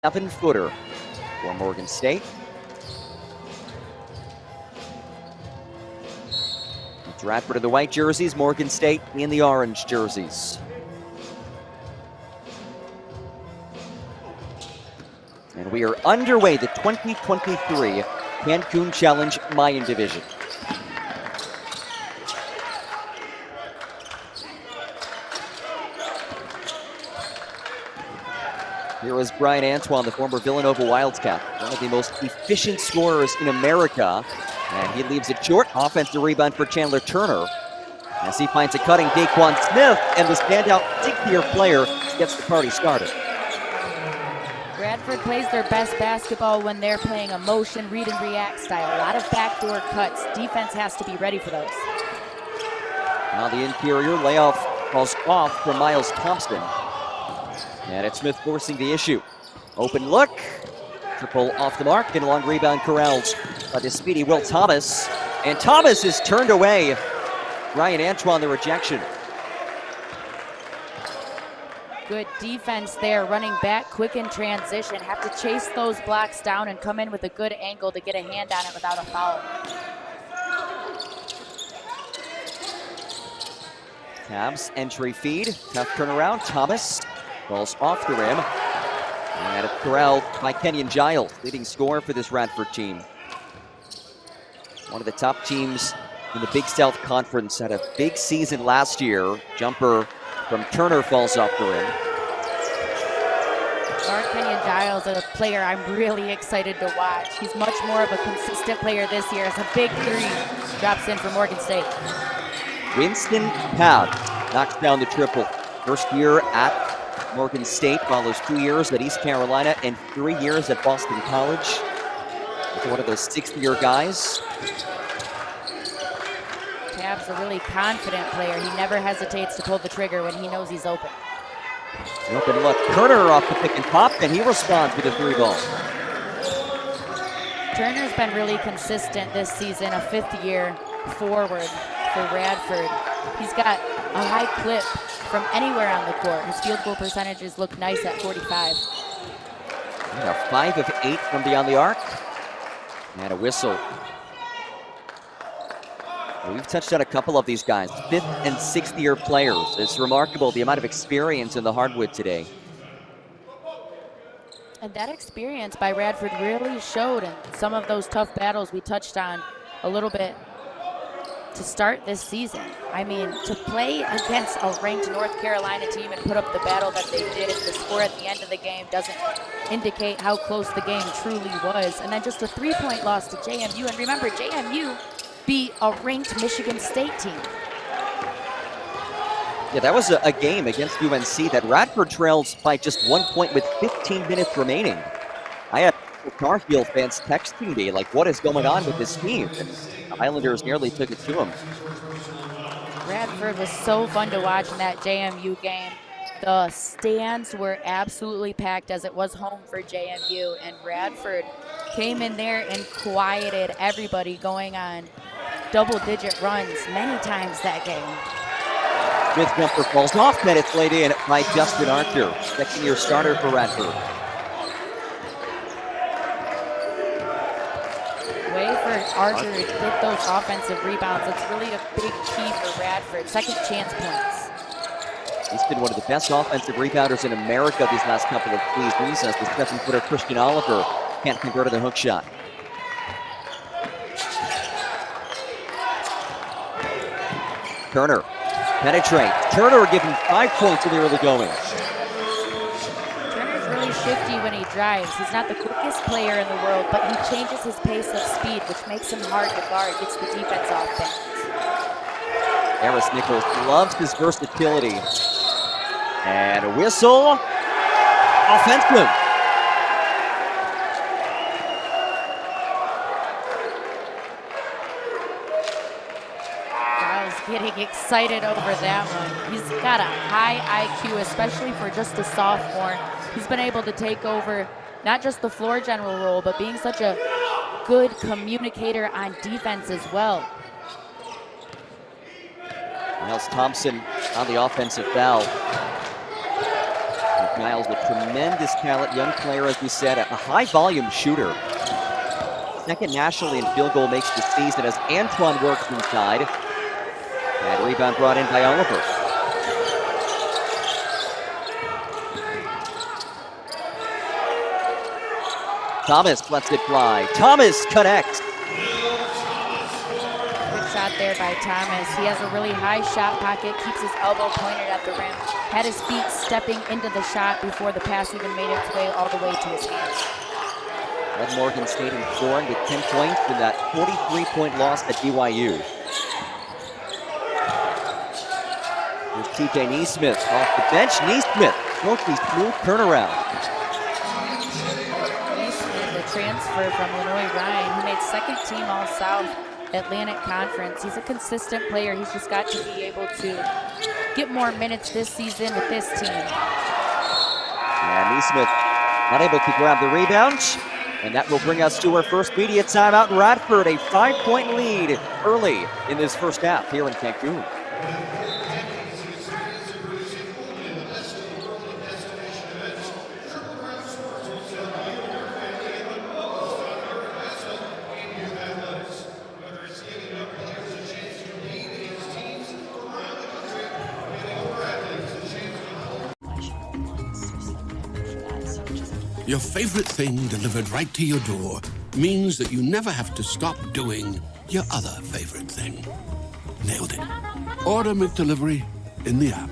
7-footer for Morgan State. It's Radford in the white jerseys, Morgan State in the orange jerseys. And we are underway, the 2023 Cancun Challenge Mayan Division. Here is Brian Antoine, the former Villanova Wildcat, one of the most efficient scorers in America. And he leaves it short. Offensive rebound for Chandler Turner as he finds a cutting Daquan Smith, and the standout 6th-year player gets the party started. Radford plays their best basketball when they're playing a motion, read and react style. A lot of backdoor cuts. Defense has to be ready for those. Now the interior layoff falls off from Miles Thompson. And it's Smith forcing the issue. Open look. Triple off the mark, and a long rebound corralled by the speedy Will Thomas. And Thomas is turned away. Brian Antoine, the rejection. Good defense there, running back quick in transition. Have to chase those blocks down and come in with a good angle to get a hand on it without a foul. Cavs entry feed, tough turnaround. Thomas falls off the rim. And it's corralled by Kenyon Giles, leading scorer for this Radford team. One of the top teams in the Big South Conference, had a big season last year. Jumper from Turner falls off the rim. Kenyon Giles is a player I'm really excited to watch. He's much more of a consistent player this year. As a big three drops in for Morgan State. Winston Pabb knocks down the triple. First year at Morgan State, follows 2 years at East Carolina and 3 years at Boston College. He's one of those 6th-year guys. Pabb's a really confident player. He never hesitates to pull the trigger when he knows he's open. Open look. Turner off the pick and pop, and he responds with a 3-ball. Turner's been really consistent this season, a 5th-year forward for Radford. He's got a high clip from anywhere on the court. His field goal percentages look nice at 45. And a 5 of 8 from beyond the arc. And a whistle. We've touched on a couple of these guys, 5th and 6th-year players. It's remarkable the amount of experience in the hardwood today. And that experience by Radford really showed in some of those tough battles we touched on a little bit to start this season. I mean, to play against a ranked North Carolina team and put up the battle that they did, the score at the end of the game doesn't indicate how close the game truly was. And then just a 3-point loss to JMU. And remember, JMU beat a ranked Michigan State team. Yeah, that was a game against UNC that Radford trails by just 1 point with 15 minutes remaining. I had Garfield fans texting me, like, what is going on with this team? And the Highlanders nearly took it to them. Radford was so fun to watch in that JMU game. The stands were absolutely packed, as it was home for JMU, and Radford came in there and quieted everybody, going on double-digit runs many times that game. Smith jumper falls off, and it's laid in by Justin Archer, 2nd-year starter for Radford. Way for Archer to get those offensive rebounds. It's really a big key for Radford. Second chance points. He's been one of the best offensive rebounders in America these last couple of seasons, as the 7-footer Christian Oliver can't convert on the hook shot. Turner penetrates. Turner given 5 points in the early going. Turner's really shifty when he drives. He's not the quickest player in the world, but he changes his pace of speed, which makes him hard to guard, gets the defense off balance. Harris Nichols loves his versatility. And a whistle. Offensive. Getting excited over that one. He's got a high IQ, especially for just a sophomore. He's been able to take over not just the floor general role, but being such a good communicator on defense as well. Miles Thompson on the offensive foul. Giles, a tremendous talent, young player, as we said, a high-volume shooter. Second nationally in field goal makes this season as Antoine works inside. And rebound brought in by Oliver. Thomas lets it fly. Thomas connects. Good shot there by Thomas. He has a really high shot pocket, keeps his elbow pointed at the rim, had his feet stepping into the shot before the pass even made its way all the way to his hands. Led Morgan State in scoring with 10 points in that 43-point loss at BYU. Here's TJ Neesmith off the bench. Neesmith, silky smooth turnaround. Neesmith, a transfer from Illinois Ryan, who made second team All-South Atlantic Conference. He's a consistent player. He's just got to be able to get more minutes this season with this team. And Neesmith not able to grab the rebound. And that will bring us to our first media timeout in Radford. A 5-point lead early in this first half here in Cancun. Your favorite thing delivered right to your door means that you never have to stop doing your other favorite thing. Nailed it. Order McDelivery in the app.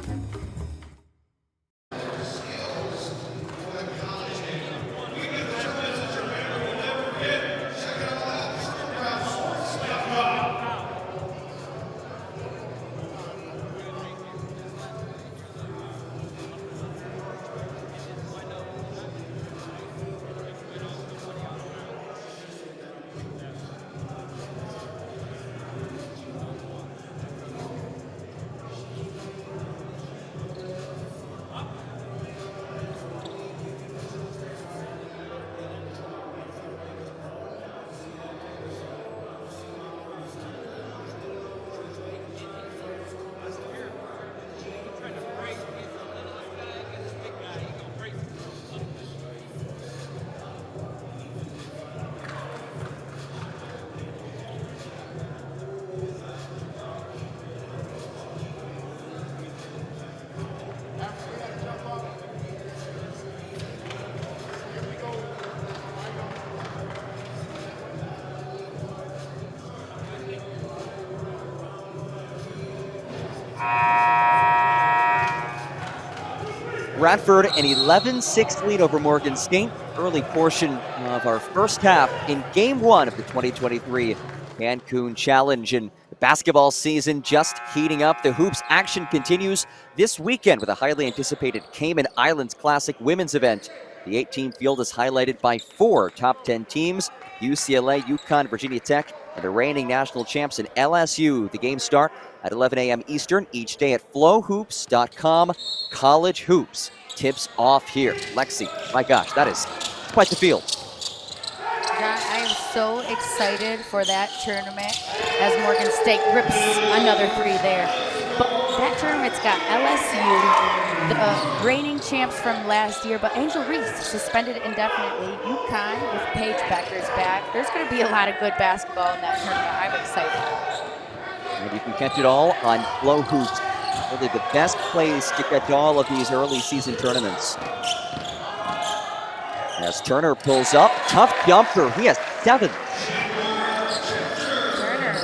Radford an 11-6 lead over Morgan State. Early portion of our first half in Game 1 of the 2023 Cancun Challenge. And the basketball season just heating up. The hoops action continues this weekend with a highly anticipated Cayman Islands Classic women's event. The 8-team field is highlighted by 4 top 10 teams: UCLA, UConn, Virginia Tech, and the reigning national champs in LSU. The games start at 11 a.m. Eastern each day at flowhoops.com. College hoops tips off here. Lexi, my gosh, that is quite the field. John, I am so excited for that tournament as Morgan State rips another 3 there. But that tournament's got LSU, the reigning champs from last year, but Angel Reese suspended indefinitely. UConn with Paige Becker's back. There's going to be a lot of good basketball in that tournament. I'm excited. And you can catch it all on Flow Hoops. Really the best place to catch all of these early season tournaments. As Turner pulls up, tough jumper. He has 7. Turner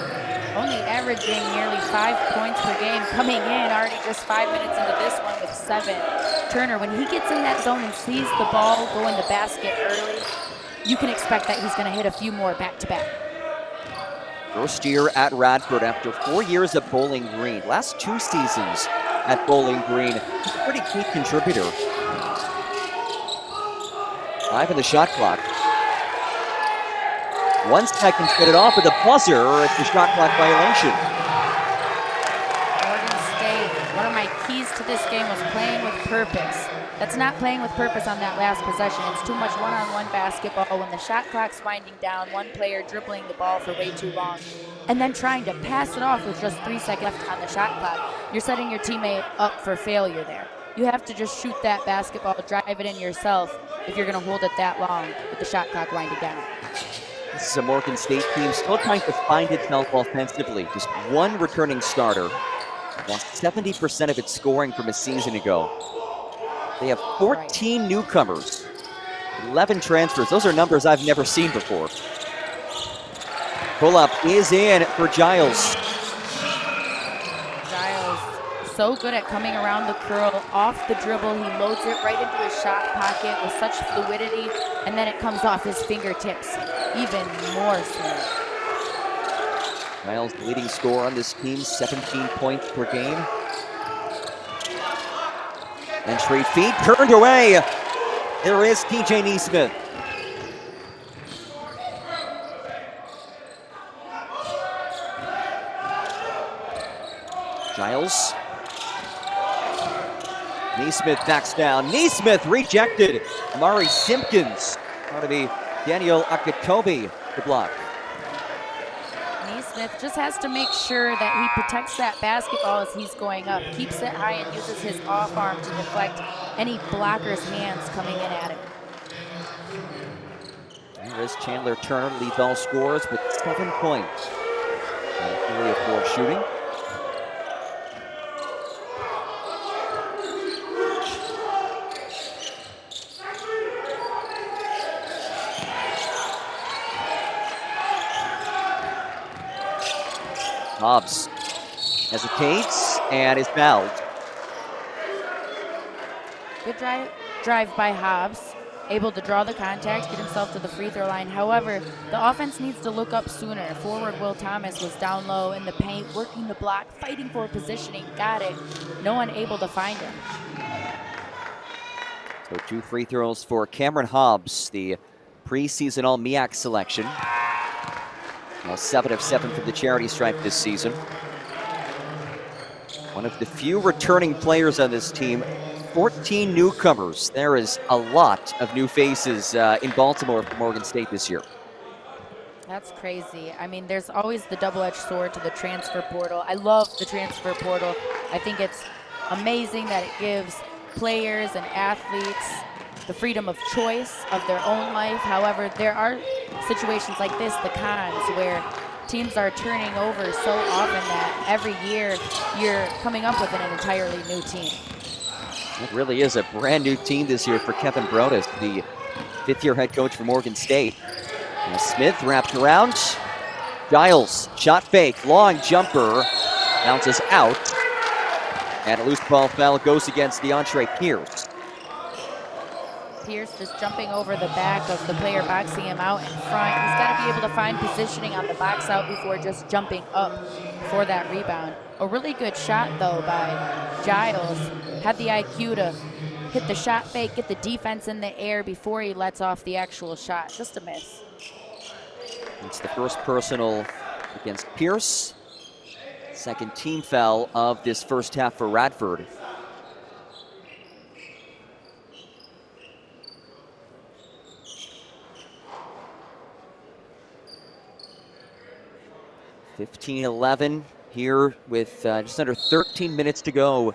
only averaging nearly 5 points per game, coming in already just 5 minutes into this one with 7. Turner, when he gets in that zone and sees the ball go in the basket early, you can expect that he's going to hit a few more back-to-back. First year at Radford after 4 years at Bowling Green. Last 2 seasons at Bowling Green. He's a pretty key contributor. 5 in the shot clock. 1 second to get it off with a buzzer. It's a shot clock violation. Morgan State, one of my keys to this game was playing with purpose. That's not playing with purpose on that last possession. It's too much one-on-one basketball when the shot clock's winding down, one player dribbling the ball for way too long, and then trying to pass it off with just 3 seconds left on the shot clock. You're setting your teammate up for failure there. you have to just shoot that basketball, drive it in yourself if you're going to hold it that long with the shot clock winding down. This is a Morgan State team still trying to find itself offensively. Just one returning starter. Lost 70% of its scoring from a season ago. They have 14 newcomers, 11 transfers. Those are numbers I've never seen before. Pull-up is in for Giles. Giles, so good at coming around the curl, off the dribble. He loads it right into his shot pocket with such fluidity, and then it comes off his fingertips even more smooth. Giles, the leading scorer on this team, 17 points per game. Entry feed turned away. There is TJ Neesmith. Giles. Neesmith backs down. Neesmith rejected. Amari Simpkins. Going to be Daniel Akatobi to block. Neesmith just has to make sure that he protects that basketball as he's going up, keeps it high, and uses his off arm to deflect any blocker's hands coming in at him. Here is Chandler Turner, leads all scorers with 7 points. 3 of 4 shooting. Hobbs hesitates and is fouled. Good drive by Hobbs, able to draw the contact, get himself to the free throw line. However, the offense needs to look up sooner. Forward Will Thomas was down low in the paint, working the block, fighting for positioning, got it. No one able to find him. So 2 free throws for Cameron Hobbs, the preseason All-MEAC selection. Now 7 of 7 from the charity stripe this season. One of the few returning players on this team. 14 newcomers. There is a lot of new faces in Baltimore for Morgan State this year. That's crazy. I mean, there's always the double-edged sword to the transfer portal. I love the transfer portal. I think it's amazing that it gives players and athletes the freedom of choice of their own life. However, there are situations like this, the cons, where teams are turning over so often that every year you're coming up with an entirely new team. It really is a brand new team this year for Kevin Brodus, the 5th-year head coach for Morgan State. And Smith wrapped around. Giles, shot fake, long jumper, bounces out. And a loose ball foul goes against DeAndre Pierce. Pierce just jumping over the back of the player boxing him out in front. He's got to be able to find positioning on the box out before just jumping up for that rebound. A really good shot, though, by Giles. Had the IQ to hit the shot fake, get the defense in the air before he lets off the actual shot. Just a miss. It's the first personal against Pierce. Second team foul of this first half for Radford. (15-11) here with just under 13 minutes to go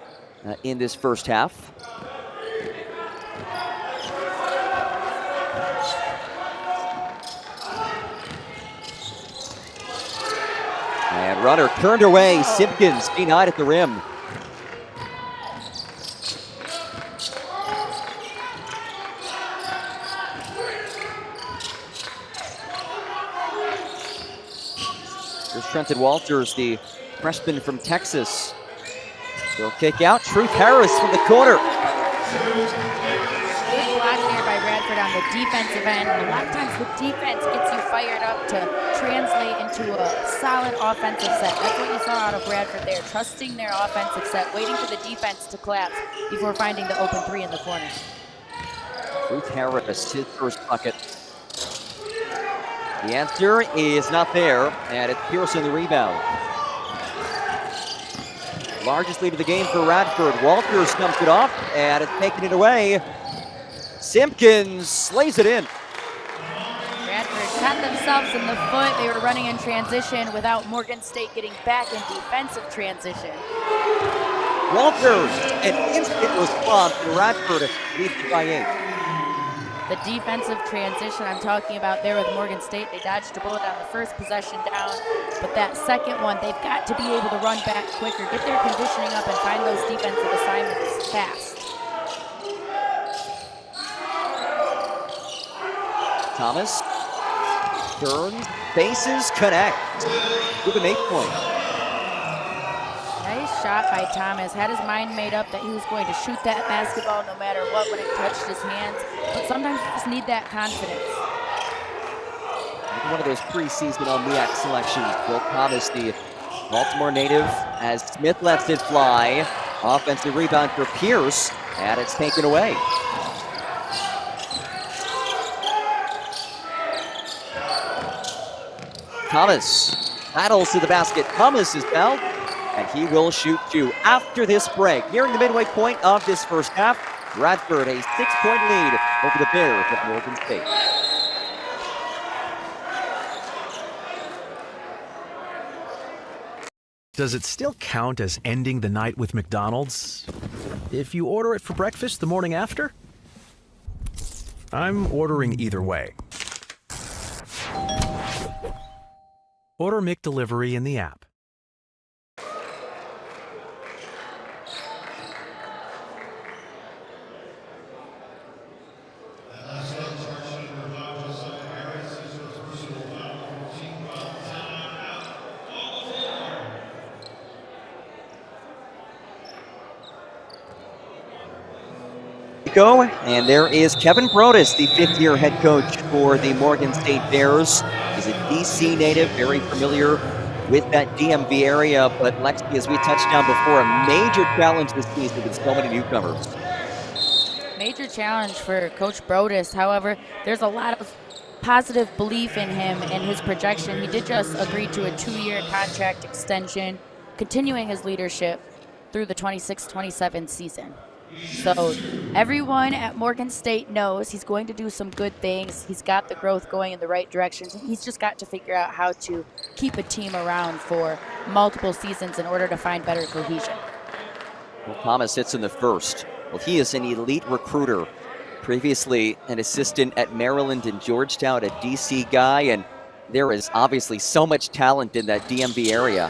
in this first half. And runner turned away. Simpkins denied at the rim. Here's Trenton Walters, the freshman from Texas. They'll kick out. Truth Harris from the corner. Good block there by Radford on the defensive end. A lot of times the defense gets you fired up to translate into a solid offensive set. That's what you saw out of Radford there, trusting their offensive set, waiting for the defense to collapse before finding the open three in the corner. Truth Harris, his first bucket. The answer is not there, and it's Pearson the rebound. Largest lead of the game for Radford. Walters dumps it off, and it's taken it away. Simpkins lays it in. Radford caught themselves in the foot. They were running in transition without Morgan State getting back in defensive transition. Walters, an instant response, and Radford leads it by 8. The defensive transition I'm talking about there with Morgan State, they dodged a bullet on the first possession down, but that second one, they've got to be able to run back quicker, get their conditioning up, and find those defensive assignments fast. Thomas turns, bases, connect with an 8-point. Nice shot by Thomas. Had his mind made up that he was going to shoot that basketball no matter what when it touched his hands. But sometimes you just need that confidence. One of those preseason MEAC selections. Will Thomas, the Baltimore native, as Smith lets it fly. Offensive rebound for Pierce, and it's taken away. Thomas battles to the basket. Thomas is fouled, and he will shoot 2 after this break. Nearing the midway point of this first half, Radford a 6-point lead over the Bears of Morgan State. Does it still count as ending the night with McDonald's if you order it for breakfast the morning after? I'm ordering either way. Order McDelivery in the app. And there is Kevin Brodus, the 5th-year head coach for the Morgan State Bears. He's a DC native, very familiar with that DMV area, but Lexi, as we touched on before, a major challenge this season with so many newcomers. Major challenge for Coach Brodus. However, there's a lot of positive belief in him and his projection. He did just agree to a 2-year contract extension, continuing his leadership through the 26-27 season. So everyone at Morgan State knows he's going to do some good things. He's got the growth going in the right direction. He's just got to figure out how to keep a team around for multiple seasons in order to find better cohesion. Well, Thomas hits in the first. Well, he is an elite recruiter. Previously an assistant at Maryland and Georgetown, a DC guy, and there is obviously so much talent in that DMV area.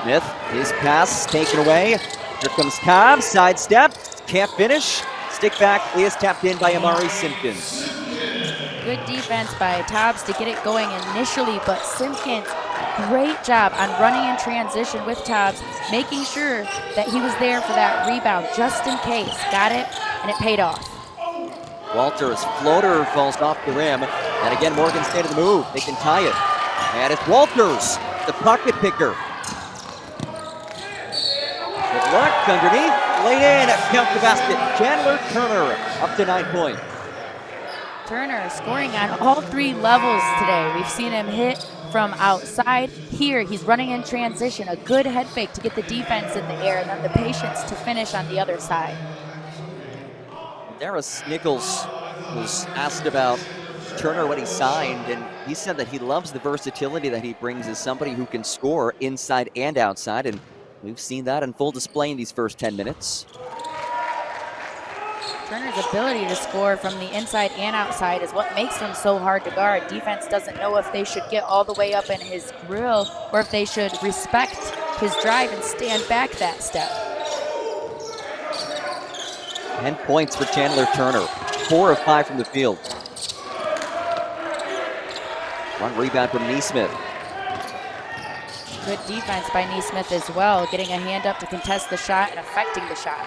Smith, his pass taken away. Here comes Cobb, sidestep, can't finish. Stick back is tapped in by Amari Simpkins. Good defense by Tobbs to get it going initially, but Simpkins, great job on running in transition with Tobbs, making sure that he was there for that rebound just in case. Got it, and it paid off. Walters' floater falls off the rim, and again Morgan State in the move. They can tie it, and it's Walters, the pocket picker. Good luck underneath, laid in, count the basket. Chandler Turner up to 9 points. Turner scoring on all 3 levels today. We've seen him hit from outside. Here, he's running in transition, a good head fake to get the defense in the air, and then the patience to finish on the other side. Darius Nichols was asked about Turner when he signed, and he said that he loves the versatility that he brings as somebody who can score inside and outside, and we've seen that in full display in these first 10 minutes. Turner's ability to score from the inside and outside is what makes him so hard to guard. Defense doesn't know if they should get all the way up in his grill or if they should respect his drive and stand back that step. 10 points for Chandler Turner, 4 of 5 from the field. One rebound from Neesmith. Good defense by Neesmith as well, getting a hand up to contest the shot and affecting the shot.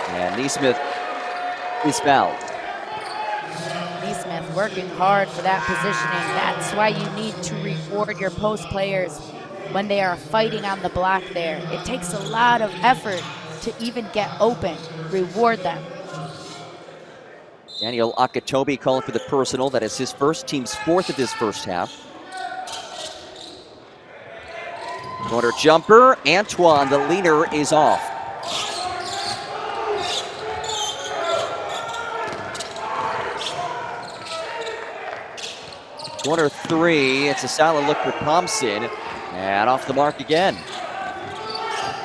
And Neesmith is fouled. Neesmith working hard for that positioning. That's why you need to reward your post players when they are fighting on the block there. It takes a lot of effort to even get open. Reward them. Daniel Akatobi calling for the personal. That is his first, team's 4th of this first half. Corner jumper, Antoine, the leaner, is off. Corner three, it's a solid look for Thompson, and off the mark again.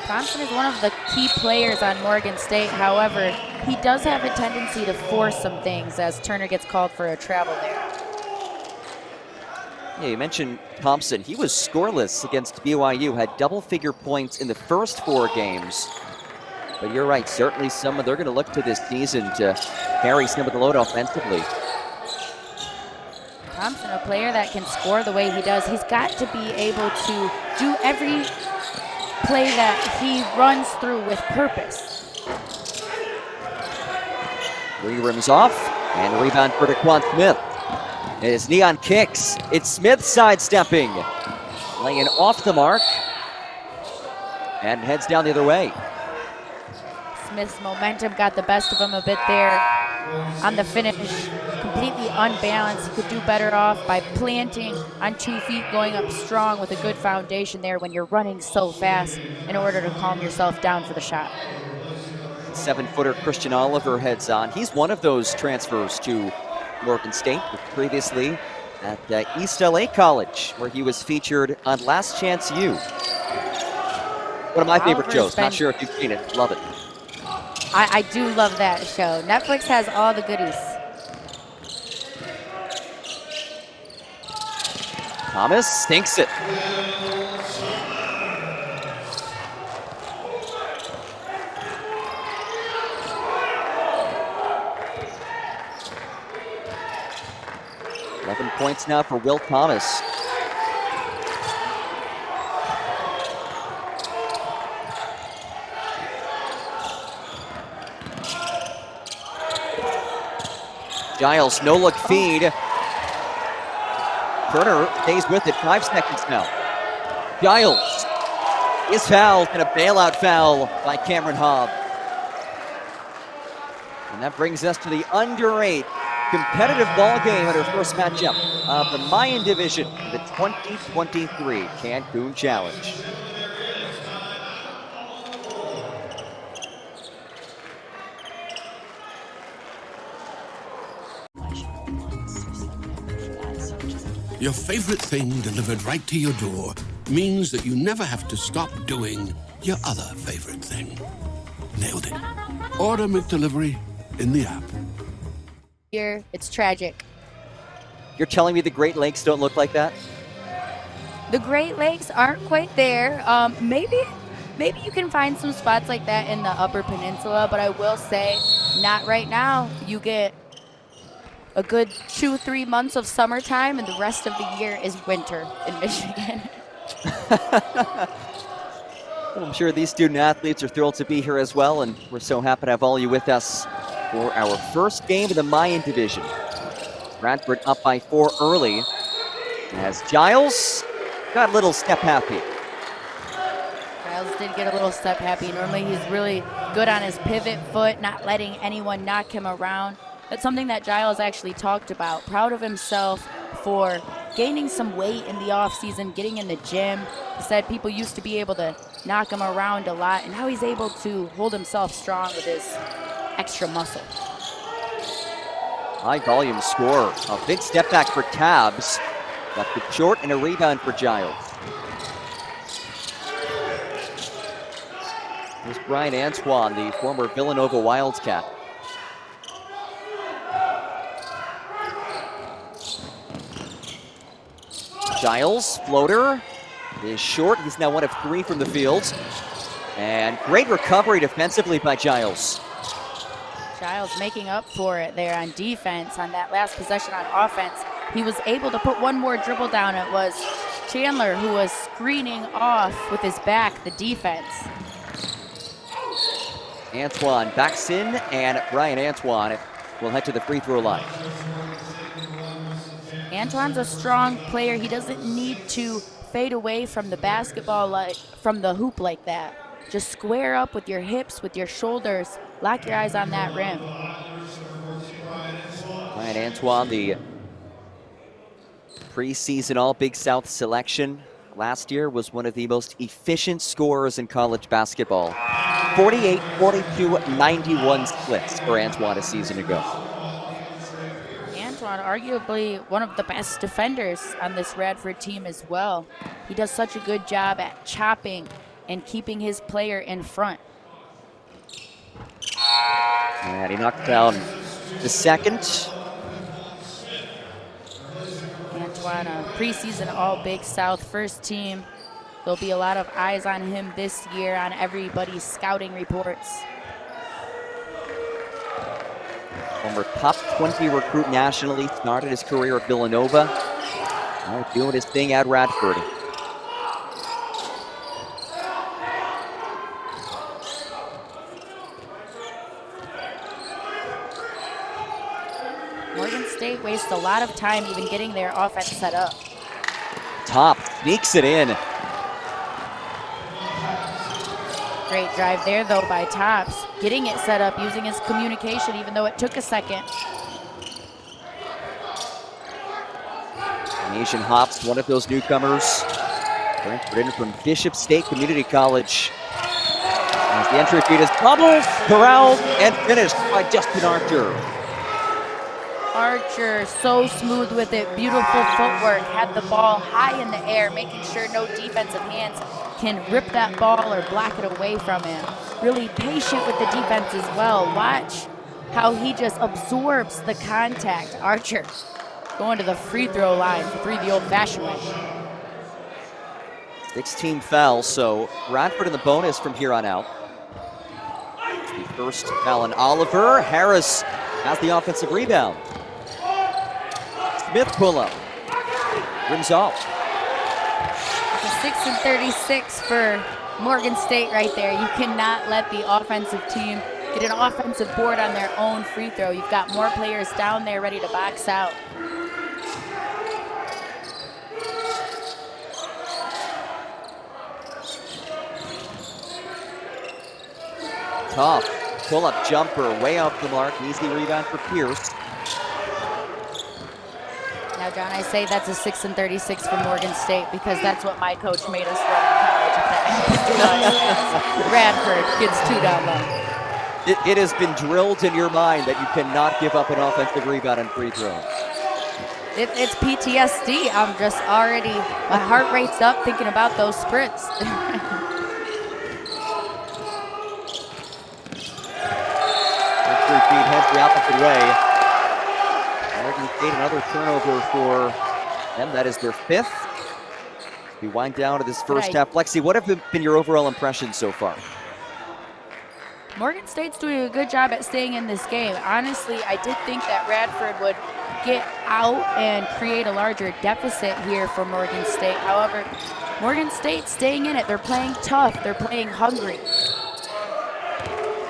Thompson is one of the key players on Morgan State. However, he does have a tendency to force some things as Turner gets called for a travel there. Yeah, you mentioned Thompson. He was scoreless against BYU, had double-figure points in the first 4 games. But you're right, certainly they're going to look to this season to carry some of the load offensively. Thompson, a player that can score the way he does, he's got to be able to do every play that he runs through with purpose. 3 rims off, and rebound for Daquan Smith. As Neon kicks, it's Smith sidestepping, laying off the mark, and heads down the other way. Smith's momentum got the best of him a bit there on the finish. Completely unbalanced. He could do better off by planting on 2 feet, going up strong with a good foundation there when you're running so fast in order to calm yourself down for the shot. 7-footer Christian Oliver heads on. He's one of those transfers to Morgan State, previously at East LA College, where he was featured on Last Chance U. One of my favorite shows. Not sure if you've seen it. Love it. I do love that show. Netflix has all the goodies. Thomas sinks it. Points now for Will Thomas. Giles, no look feed. Turner stays with it, 5 seconds now. Giles is fouled, and a bailout foul by Cameron Hobb. And that brings us to the under 8 competitive ball game at our first matchup of the Mayan Division, the 2023 Cancun Challenge. Your favorite thing delivered right to your door means that you never have to stop doing your other favorite thing. Nailed it. Order McDelivery in the app. Here, it's tragic. You're telling me the Great Lakes don't look like that? The Great Lakes aren't quite there. Maybe you can find some spots like that in the Upper Peninsula, but I will say, not right now. You get a good 2-3 months of summertime, and the rest of the year is winter in Michigan. Well, I'm sure these student athletes are thrilled to be here as well, and we're so happy to have all you with us for our first game of the Mayan Division. Radford up by 4 early, as Giles got a little step happy. Giles did get a little step happy. Normally he's really good on his pivot foot, not letting anyone knock him around. That's something that Giles actually talked about. Proud of himself for gaining some weight in the offseason, getting in the gym. He said people used to be able to knock him around a lot, and now he's able to hold himself strong with his extra muscle. High volume score. A big step back for Tabs. Left it short, and a rebound for Giles. Here's Brian Antoine, the former Villanova Wildcat. Giles, floater, is short. He's now 1 of 3 from the field. And great recovery defensively by Giles. Giles making up for it there on defense on that last possession on offense. He was able to put one more dribble down. It was Chandler who was screening off with his back the defense. Antoine backs in, and Brian Antoine will head to the free throw line. Antoine's a strong player. He doesn't need to fade away from the basketball, from the hoop like that. Just square up with your hips, with your shoulders. Lock your eyes on that rim. Brian Antoine, the preseason All-Big South selection last year was one of the most efficient scorers in college basketball. 48, 42, 91 splits for Antoine a season ago. Antoine, arguably one of the best defenders on this Radford team as well. He does such a good job at chopping and keeping his player in front. And he knocked down the second. Antoine, a preseason All-Big South first team. There'll be a lot of eyes on him this year on everybody's scouting reports. Former top 20 recruit nationally, started his career at Villanova. Now doing his thing at Radford. Morgan State wastes a lot of time even getting their offense set up. Top sneaks it in. Great drive there, though, by Tops. Getting it set up, using his communication, even though it took a second. Nation Hops, one of those newcomers. Transferred in from Bishop State Community College. As the entry feed is bubbled, corralled, and finished by Justin Archer. Archer, so smooth with it. Beautiful footwork. Had the ball high in the air, making sure no defensive hands can rip that ball or block it away from him. Really patient with the defense as well. Watch how he just absorbs the contact. Archer going to the free throw line for three the old-fashioned way. 16 fouls, so Radford in the bonus from here on out. The first foul on Oliver. Harris has the offensive rebound. Smith pull up. Rims off. It's a 6 and 36 for Morgan State right there. You cannot let the offensive team get an offensive board on their own free throw. You've got more players down there ready to box out. Tough pull-up jumper, way off the mark. Easy rebound for Pierce. Now, John, I say that's a 6 and 36 for Morgan State because that's what my coach made us run in college. Radford gets two down low. It has been drilled in your mind that you cannot give up an offensive rebound and free throw. It's PTSD. I'm just already, my heart rate's up thinking about those sprints. Three feet heads the opposite way. Morgan State, another turnover for them. That is their fifth. We wind down to this first half. Lexi, what have been your overall impressions so far? Morgan State's doing a good job at staying in this game. Honestly, I did think that Radford would get out and create a larger deficit here for Morgan State. However, Morgan State staying in it. They're playing tough. They're playing hungry.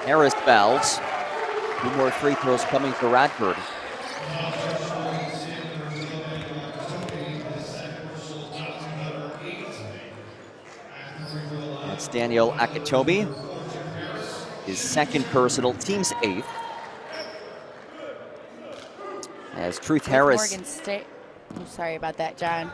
Harris fouls. Two more free throws coming for Radford. That's Daniel Akitobi. His second personal, team's eighth. As Truth Harris. Morgan State. I'm sorry about that, John.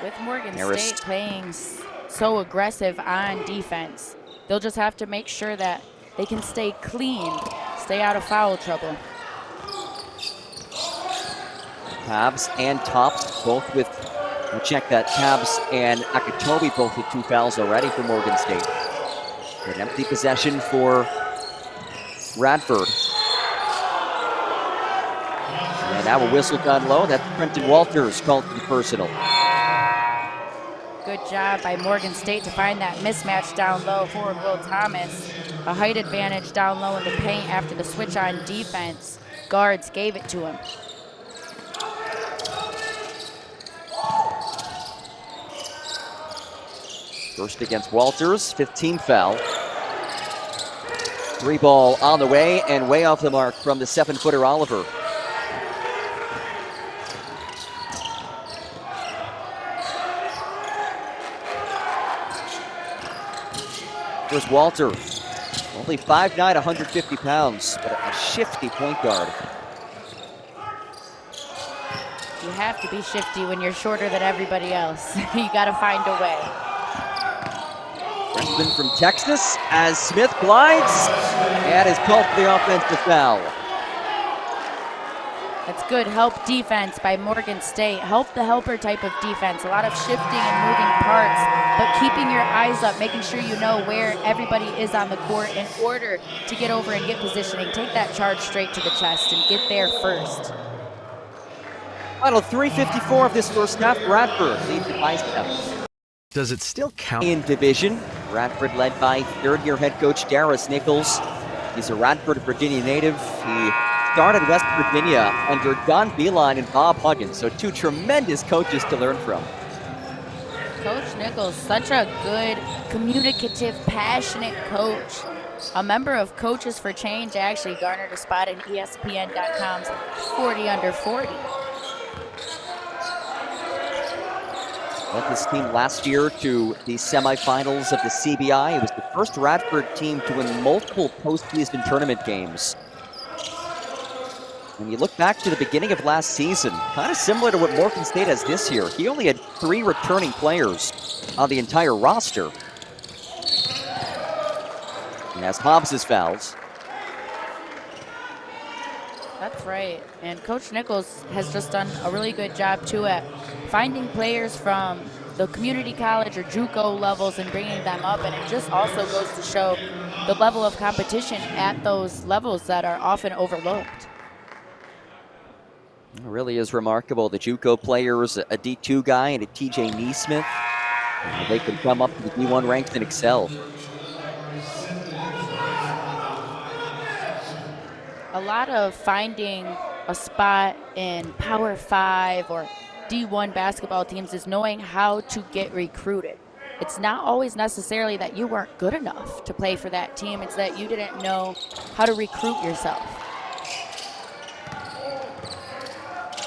With Morgan State playing so aggressive on defense, they'll just have to make sure that they can stay clean, stay out of foul trouble. Tabs and Tops both with, we'll check that, Tabs and Akitobi both with two fouls already for Morgan State. An empty possession for Radford. And now a whistle down low. That's Trenton Walters called for the personal. Good job by Morgan State to find that mismatch down low. Forward Will Thomas, a height advantage down low in the paint after the switch on defense. Guards gave it to him. First against Walters, 15 foul. Three ball on the way and way off the mark from the 7-footer Oliver. Here's Walter. Only 5'9", 150 pounds, but a shifty point guard. You have to be shifty when you're shorter than everybody else. You got to find a way. Freshman from Texas as Smith glides and is called for the offensive foul. That's good help defense by Morgan State. Help the helper type of defense. A lot of shifting and moving parts, but keeping your eyes up, making sure you know where everybody is on the court in order to get over and get positioning. Take that charge straight to the chest and get there first. Final 3:54 of this first half. Radford leads by 7. Does it still count? In division, Radford led by third-year head coach Darius Nichols. He's a Radford, Virginia native. He started West Virginia under Don Beeline and Bob Huggins, so two tremendous coaches to learn from. Coach Nichols, such a good, communicative, passionate coach. A member of Coaches for Change, actually garnered a spot in ESPN.com's 40 under 40. Led this team last year to the semifinals of the CBI. It was the first Radford team to win multiple postseason tournament games. When you look back to the beginning of last season, kind of similar to what Morgan State has this year, he only had 3 returning players on the entire roster. He has Hobbs' fouls. That's right. And Coach Nichols has just done a really good job, too, at finding players from the community college or JUCO levels and bringing them up. And it just also goes to show the level of competition at those levels that are often overlooked. It really is remarkable. The JUCO players, a D2 guy and a TJ Neesmith, they can come up to the D1 ranks and excel. A lot of finding a spot in Power 5 or D1 basketball teams is knowing how to get recruited. It's not always necessarily that you weren't good enough to play for that team. It's that you didn't know how to recruit yourself.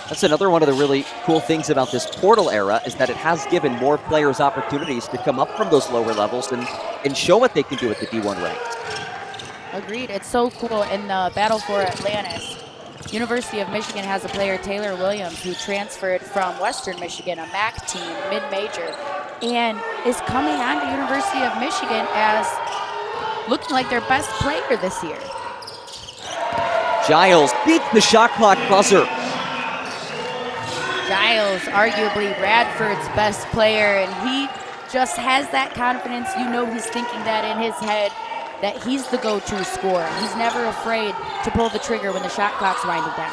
That's another one of the really cool things about this portal era is that it has given more players opportunities to come up from those lower levels and show what they can do at the D1 ranks. Agreed. It's so cool. In the battle for Atlantis, University of Michigan has a player, Taylor Williams, who transferred from Western Michigan, a MAC team, mid-major, and is coming on to University of Michigan as looking like their best player this year. Giles beats the shot clock buzzer. Giles, arguably Radford's best player, and he just has that confidence. You know he's thinking that in his head, that he's the go-to scorer. He's never afraid to pull the trigger when the shot clock's winding down.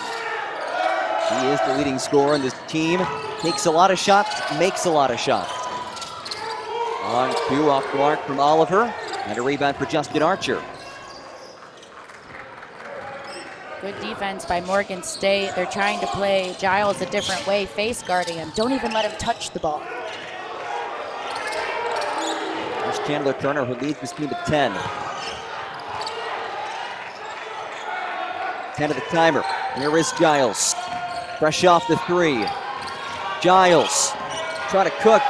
He is the leading scorer in this team. Takes a lot of shots, makes a lot of shots. On 2 off the mark from Oliver, and a rebound for Justin Archer. Good defense by Morgan State. They're trying to play Giles a different way, face guarding him. Don't even let him touch the ball. There's Chandler Turner, who leads this team at 10. 10 of the timer. Here is Giles. Fresh off the 3. Giles trying to cook.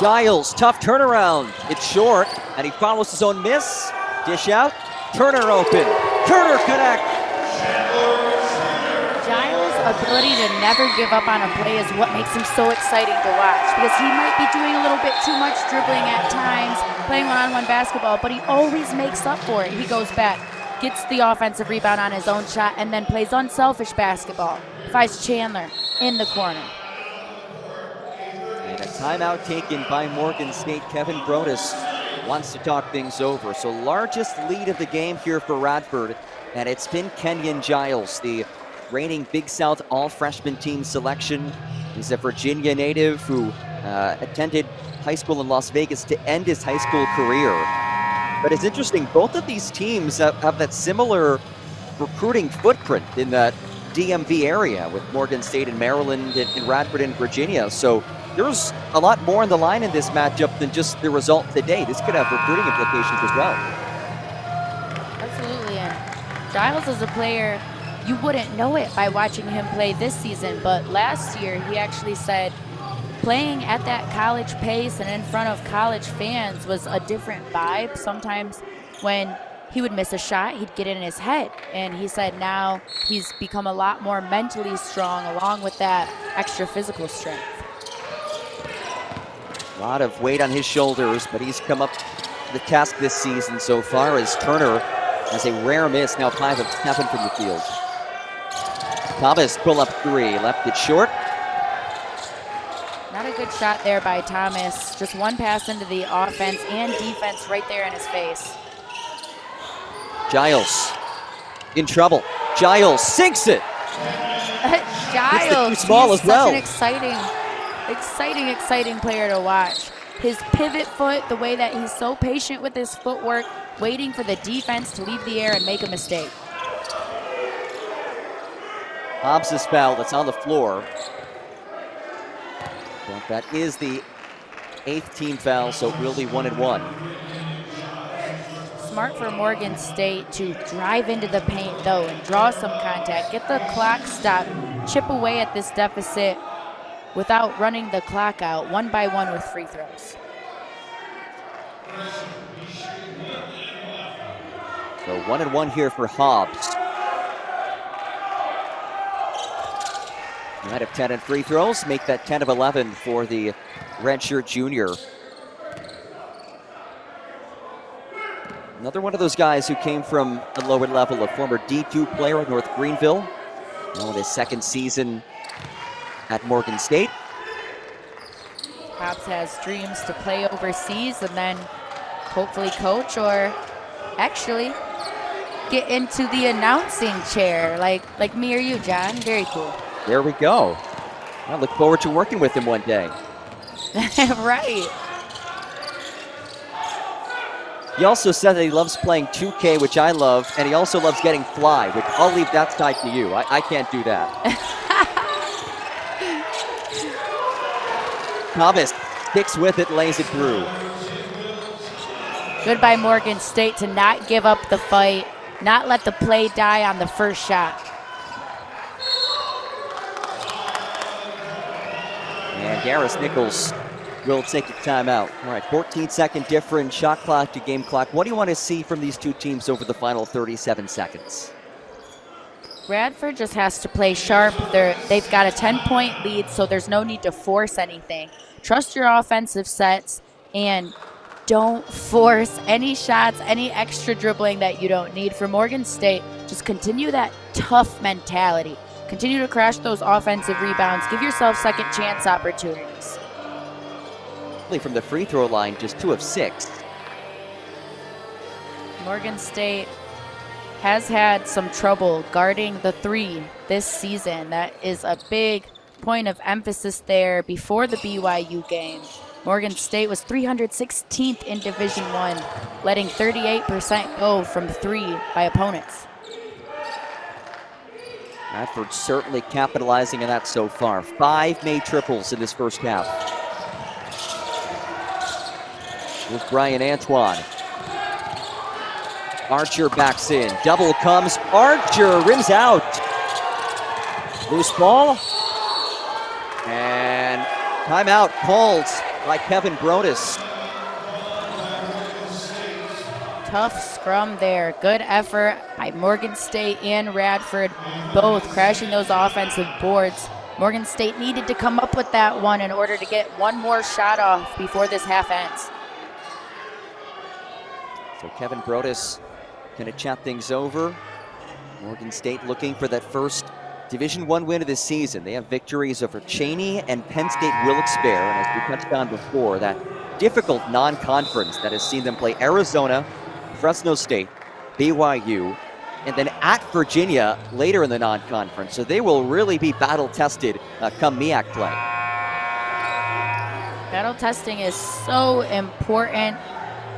Giles, tough turnaround. It's short, and he follows his own miss. Dish out. Turner open. Turner connect. Giles' ability to never give up on a play is what makes him so exciting to watch, because he might be doing a little bit too much dribbling at times, playing one-on-one basketball, but he always makes up for it. He goes back, gets the offensive rebound on his own shot, and then plays unselfish basketball. Finds Chandler in the corner. And a timeout taken by Morgan State. Kevin Brodus wants to talk things over. So largest lead of the game here for Radford, and it's been Kenyon Giles, the reigning Big South all-freshman team selection. He's a Virginia native who attended high school in Las Vegas to end his high school career. But it's interesting, both of these teams have that similar recruiting footprint in that DMV area with Morgan State in Maryland and Radford in Virginia. So there's a lot more on the line in this matchup than just the result today. This could have recruiting implications as well. Absolutely, and Giles is a player, you wouldn't know it by watching him play this season, but last year he actually said playing at that college pace and in front of college fans was a different vibe. Sometimes when he would miss a shot, he'd get in his head. And he said now he's become a lot more mentally strong along with that extra physical strength. A lot of weight on his shoulders, but he's come up to the task this season so far as Turner has a rare miss, now 5 of 7 from the field. Thomas pull up 3, left it short. Not a good shot there by Thomas. Just one pass into the offense and defense right there in his face. Giles in trouble. Giles sinks it. Giles, too small he's as well. such an exciting player to watch. His pivot foot, the way that he's so patient with his footwork, waiting for the defense to leave the air and make a mistake. Hobbs is fouled. That's on the floor. But that is the 8th team foul, so it will be 1 and 1. Smart for Morgan State to drive into the paint, though, and draw some contact. Get the clock stopped. Chip away at this deficit without running the clock out, 1 by 1 with free throws. So 1 and 1 here for Hobbs. 9 of 10 in free throws, make that 10 of 11 for the redshirt junior. Another one of those guys who came from a lower level, a former D2 player at North Greenville. Now in his 2nd season at Morgan State. Hobbs has dreams to play overseas and then hopefully coach or actually get into the announcing chair like me or you, John. Very cool. There we go. I look forward to working with him one day. Right. He also said that he loves playing 2K, which I love, and he also loves getting fly, which I'll leave that side to you. I can't do that. Thomas sticks with it, lays it through. Good by Morgan State to not give up the fight, not let the play die on the first shot. And Garris Nichols will take a timeout. All right, 14-second difference, shot clock to game clock. What do you want to see from these two teams over the final 37 seconds? Radford just has to play sharp. They've got a 10-point lead, so there's no need to force anything. Trust your offensive sets and don't force any shots, any extra dribbling that you don't need. For Morgan State, just continue that tough mentality. Continue to crash those offensive rebounds. Give yourself second chance opportunities. From the free throw line, just 2 of 6. Morgan State has had some trouble guarding the 3 this season. That is a big point of emphasis there before the BYU game. Morgan State was 316th in Division I, letting 38% go from 3 by opponents. Radford certainly capitalizing on that so far. 5 made triples in this first half. With Brian Antoine. Archer backs in. Double comes. Archer rims out. Loose ball. And timeout called by Kevin Brodus. Tough scrum there. Good effort by Morgan State and Radford, both crashing those offensive boards. Morgan State needed to come up with that one in order to get one more shot off before this half ends. So Kevin Brodus going to chat things over. Morgan State looking for that first Division I win of the season. They have victories over Cheney and Penn State Wilkes-Barre. And as we touched on before, that difficult non-conference that has seen them play Arizona, Fresno State, BYU, and then at Virginia later in the non-conference. So they will really be battle-tested come MEAC play. Battle testing is so important.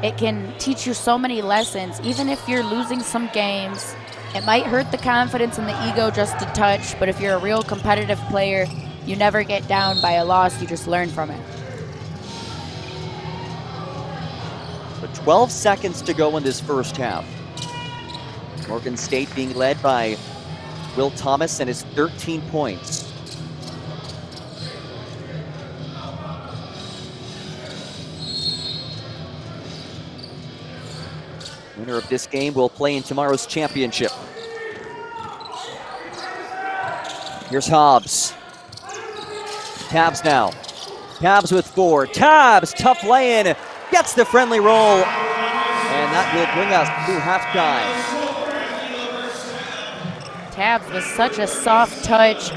It can teach you so many lessons. Even if you're losing some games, it might hurt the confidence and the ego just a touch, but if you're a real competitive player, you never get down by a loss, you just learn from it. So 12 seconds to go in this first half. Morgan State being led by Will Thomas and his 13 points. Winner of this game will play in tomorrow's championship. Here's Hobbs. Tabs now. Tabs with 4. Tabs, tough lay-in. Gets the friendly roll. And that will bring us to halftime. Tabs was such a soft touch.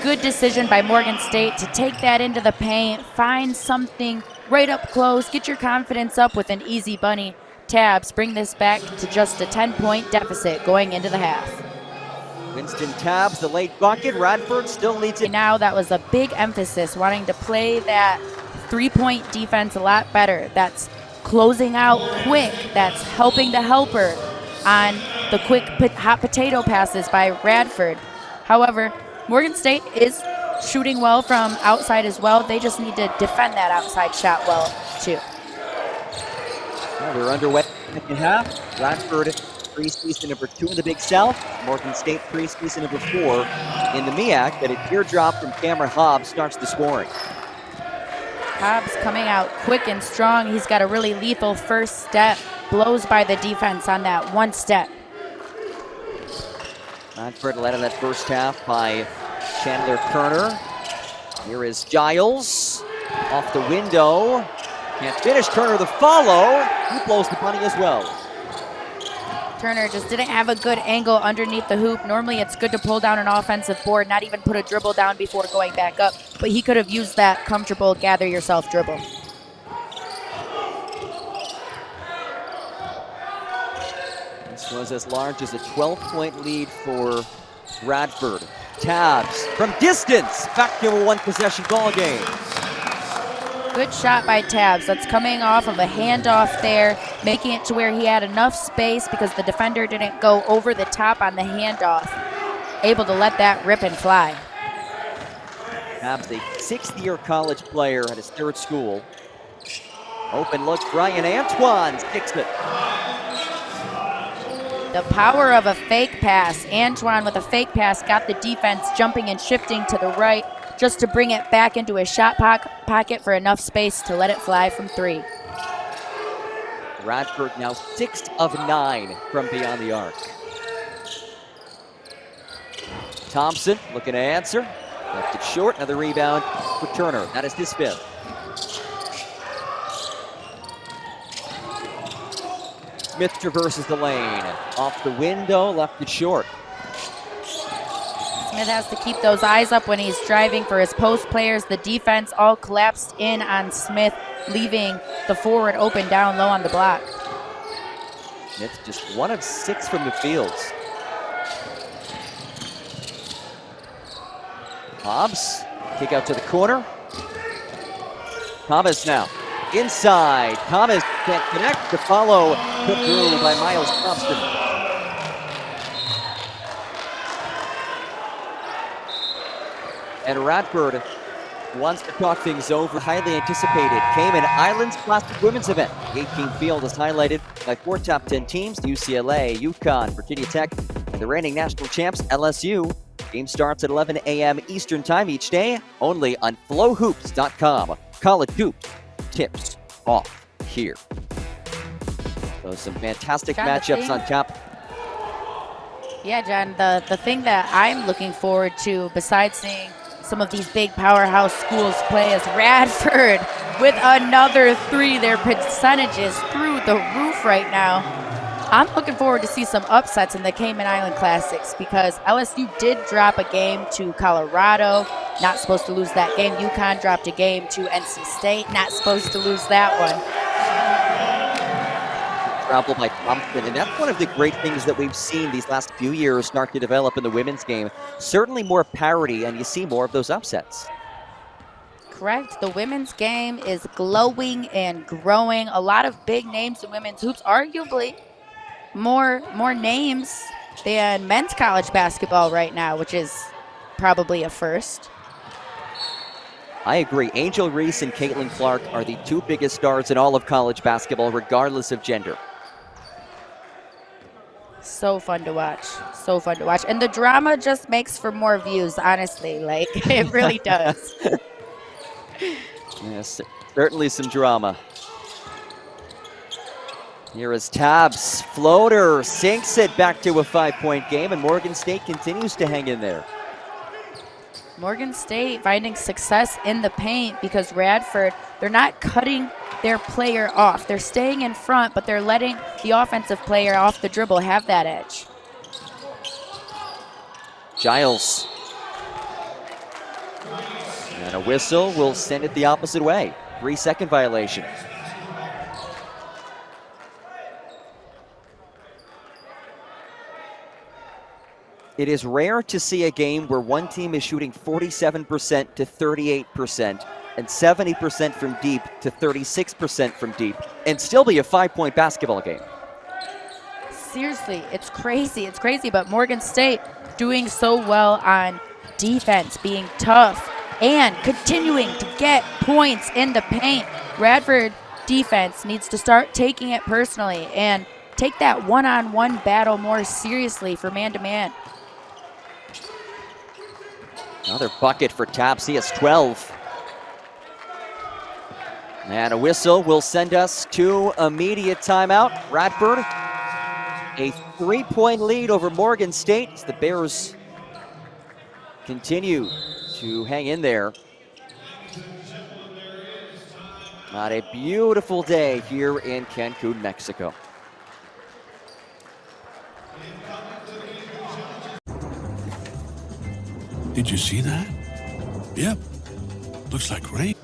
Good decision by Morgan State to take that into the paint, find something right up close, get your confidence up with an easy bunny. Tabs bring this back to just a 10-point deficit going into the half. Winston Tabs, the late bucket. Radford still leads it. Now that was a big emphasis, wanting to play that three-point defense a lot better. That's closing out quick. That's helping the helper on the quick hot potato passes by Radford. However, Morgan State is shooting well from outside as well. They just need to defend that outside shot well, too. Well, we're underway in the second half. Radford preseason number 2 in the Big South. Morgan State preseason number 4 in the MEAC. But a teardrop from Cameron Hobbs starts the scoring. Hobbs coming out quick and strong. He's got a really lethal first step. Blows by the defense on that one step. Radford led in that first half by Chandler Kerner. Here is Giles. Off the window. Can't finish. Kerner the follow. He blows the bunny as well. Turner just didn't have a good angle underneath the hoop. Normally it's good to pull down an offensive board, not even put a dribble down before going back up. But he could have used that comfortable gather yourself dribble. This was as large as a 12-point lead for Radford. Tabs from distance. Back to a one-possession ball game. Good shot by Tabs. That's coming off of a handoff there, making it to where he had enough space because the defender didn't go over the top on the handoff. Able to let that rip and fly. Tabs, a 6th-year college player at his 3rd school. Open look, Brian Antoine sticks it. The power of a fake pass. Antoine with a fake pass got the defense jumping and shifting to the right just to bring it back into a shot pocket for enough space to let it fly from 3. Radford now 6 of 9 from beyond the arc. Thompson looking to answer. Left it short. Another rebound for Turner. That is his 5th. Smith traverses the lane. Off the window, left it short. Smith has to keep those eyes up when he's driving for his post players. The defense all collapsed in on Smith, leaving the forward open down low on the block. Smith just 1 of 6 from the fields. Hobbs, kick out to the corner. Thomas now, inside. Thomas can't connect. The follow put through by Miles Thompson. And Radford wants to talk things over. Highly anticipated Cayman Islands Classic Women's event. The 18th field is highlighted by 4 top 10 teams: UCLA, UConn, Virginia Tech, and the reigning national champs, LSU. Game starts at 11 a.m. Eastern Time each day, only on flowhoops.com. College hoops tips off here. So some fantastic John, matchups on tap. Yeah, John, the thing that I'm looking forward to, besides seeing some of these big powerhouse schools play, is Radford with another 3. Their percentages through the roof right now. I'm looking forward to see some upsets in the Cayman Island Classics because LSU did drop a game to Colorado. Not supposed to lose that game. UConn dropped a game to NC State. Not supposed to lose that one. Travel by Thompson, and that's one of the great things that we've seen these last few years start to develop in the women's game. Certainly more parity, and you see more of those upsets. Correct. The women's game is glowing and growing. A lot of big names in women's hoops, arguably more names than men's college basketball right now, which is probably a first. I agree. Angel Reese and Caitlin Clark are the 2 biggest stars in all of college basketball, regardless of gender. So fun to watch. So fun to watch. And the drama just makes for more views, honestly. Like, it really does. Yes, certainly some drama. Here is Tabbs. Floater sinks it back to a 5-point game, and Morgan State continues to hang in there. Morgan State finding success in the paint because Radford, they're not cutting their player off. They're staying in front, but they're letting the offensive player off the dribble have that edge. Giles. And a whistle will send it the opposite way. 3-second violation. It is rare to see a game where one team is shooting 47% to 38% and 70% from deep to 36% from deep and still be a 5-point basketball game. Seriously, it's crazy. It's crazy, but Morgan State doing so well on defense, being tough, and continuing to get points in the paint. Radford defense needs to start taking it personally and take that one-on-one battle more seriously for man-to-man. Another bucket for Tabbs. He has 12. And a whistle will send us to immediate timeout. Radford, a 3-point lead over Morgan State as the Bears continue to hang in there. Not a beautiful day here in Cancun, Mexico. Did you see that? Yep. Looks like rain.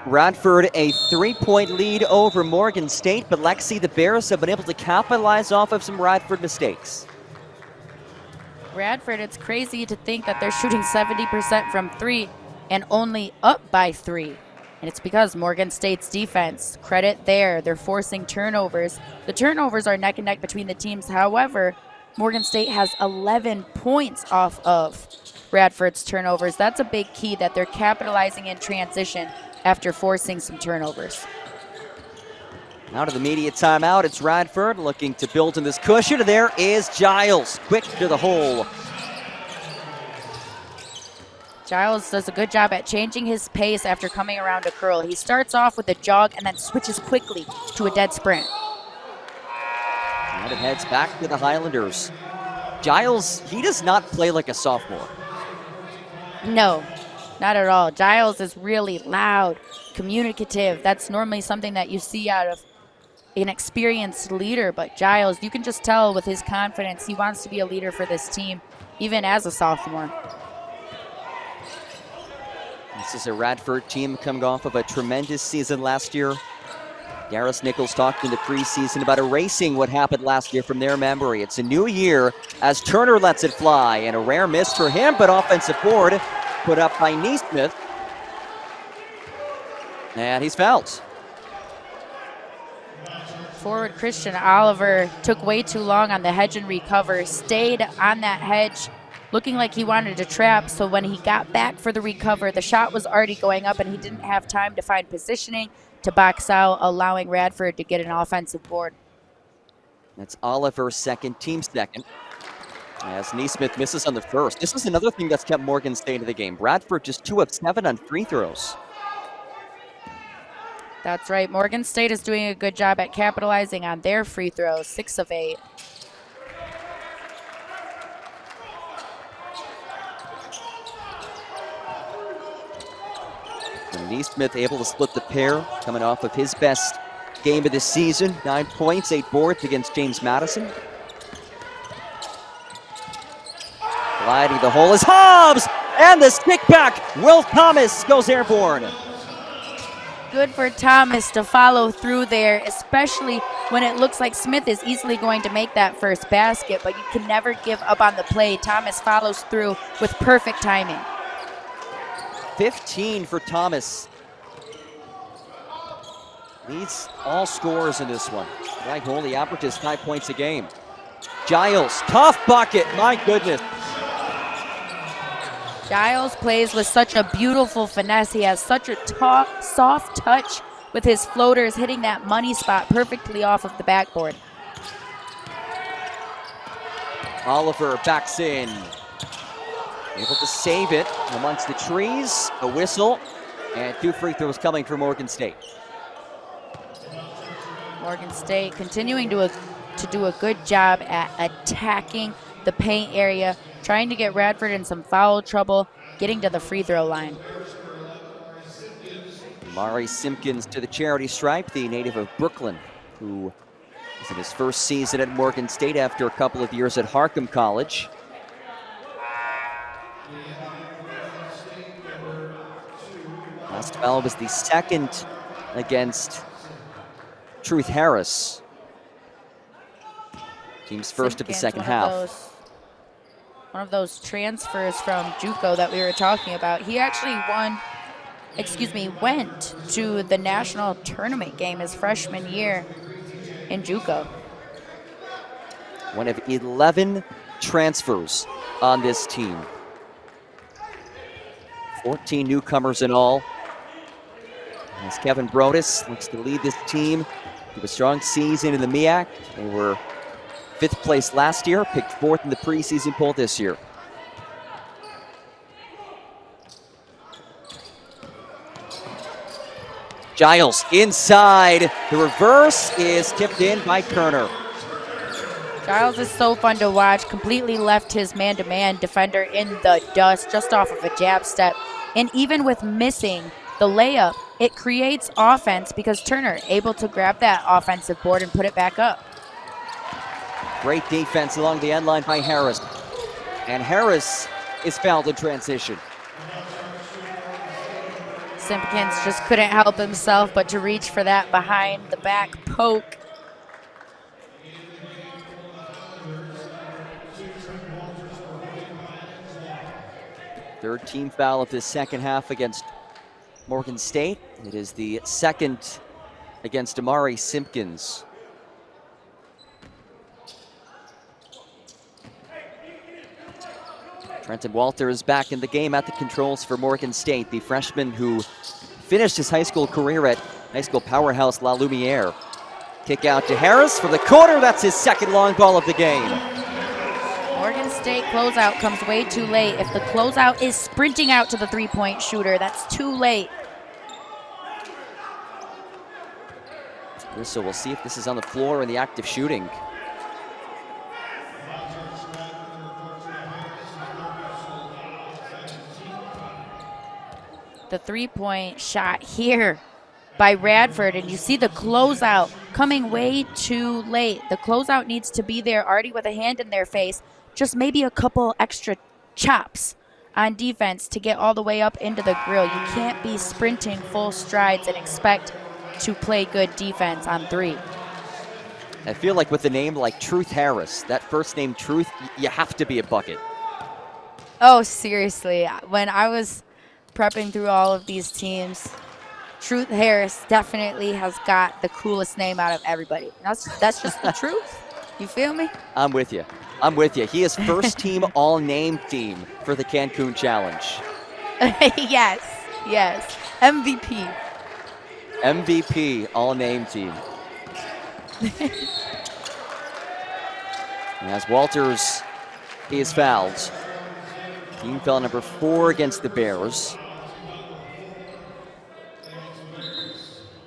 Radford a 3-point lead over Morgan State, but Lexi, the Bears have been able to capitalize off of some Radford mistakes. Radford, it's crazy to think that they're shooting 70% from 3 and only up by 3. And it's because Morgan State's defense, credit there, they're forcing turnovers. The turnovers are neck and neck between the teams. However, Morgan State has 11 points off of Radford's turnovers. That's a big key that they're capitalizing in transition after forcing some turnovers. Out of the immediate timeout, it's Radford looking to build in this cushion. And there is Giles, quick to the hole. Giles does a good job at changing his pace after coming around a curl. He starts off with a jog and then switches quickly to a dead sprint. And it heads back to the Highlanders. Giles, he does not play like a sophomore. No, not at all. Giles is really loud, communicative. That's normally something that you see out of an experienced leader, but Giles, you can just tell with his confidence, he wants to be a leader for this team, even as a sophomore. This is a Radford team coming off of a tremendous season last year. Garris Nichols talked in the preseason about erasing what happened last year from their memory. It's a new year as Turner lets it fly, and a rare miss for him, but offensive board put up by Neesmith. And he's fouled. Forward Christian Oliver took way too long on the hedge and recover, stayed on that hedge, looking like he wanted to trap, so when he got back for the recover, the shot was already going up and he didn't have time to find positioning to box out, allowing Radford to get an offensive board. That's Oliver's second, team second, as Neesmith misses on the first. This is another thing that's kept Morgan State in the game. Radford just 2 of 7 on free throws. That's right. Morgan State is doing a good job at capitalizing on their free throws, 6 of 8. And Neesmith able to split the pair, coming off of his best game of the season. 9 points, 8 boards against James Madison. Gliding the hole is Hobbs, and the stick back. Will Thomas goes airborne. Good for Thomas to follow through there, especially when it looks like Smith is easily going to make that first basket, but you can never give up on the play. Thomas follows through with perfect timing. 15 for Thomas. Leads all scorers in this one. Right, only averages 5 points a game. Giles, tough bucket, my goodness. Giles plays with such a beautiful finesse. He has such a soft touch with his floaters, hitting that money spot perfectly off of the backboard. Oliver backs in. Able to save it amongst the trees. A whistle, and 2 free throws coming from Morgan State. Morgan State continuing to do a good job at attacking the paint area, trying to get Radford in some foul trouble, getting to the free throw line. Amari Simpkins to the charity stripe, the native of Brooklyn, who is in his first season at Morgan State after a couple of years at Harcum College. Last foul was the second against Truth Harris. Team's first of the second half. One of those transfers from JUCO that we were talking about. He actually went to the national tournament game his freshman year in JUCO. One of 11 transfers on this team. 14 newcomers in all. As Kevin Brodus looks to lead this team to a strong season in the MEAC. They were 5th place last year, picked 4th in the preseason poll this year. Giles inside. The reverse is tipped in by Kerner. Giles is so fun to watch. Completely left his man-to-man defender in the dust just off of a jab step. And even with missing the layup, it creates offense because Turner able to grab that offensive board and put it back up. Great defense along the end line by Harris. And Harris is fouled in transition. Simpkins just couldn't help himself but to reach for that behind the back poke. Third team foul of this second half against Morgan State. It is the second against Amari Simpkins. Trenton Walter is back in the game at the controls for Morgan State, the freshman who finished his high school career at high school powerhouse La Lumiere. Kick out to Harris from the corner. That's his second long ball of the game. Morgan State closeout comes way too late. If the closeout is sprinting out to the three-point shooter, that's too late. So we'll see if this is on the floor in the act of shooting. The three-point shot here by Radford, and you see the closeout coming way too late. The closeout needs to be there already with a hand in their face, just maybe a couple extra chops on defense to get all the way up into the grill. You can't be sprinting full strides and expect to play good defense on three. I feel like with a name like Truth Harris, that first name Truth, you have to be a bucket. Oh, seriously. When I was prepping through all of these teams, Truth Harris definitely has got the coolest name out of everybody. That's just the truth. You feel me? I'm with you. I'm with you. He is first team all-name team for the Cancun Challenge. Yes, yes. MVP. MVP all-name team. As Walters is fouled. Team foul number 4 against the Bears.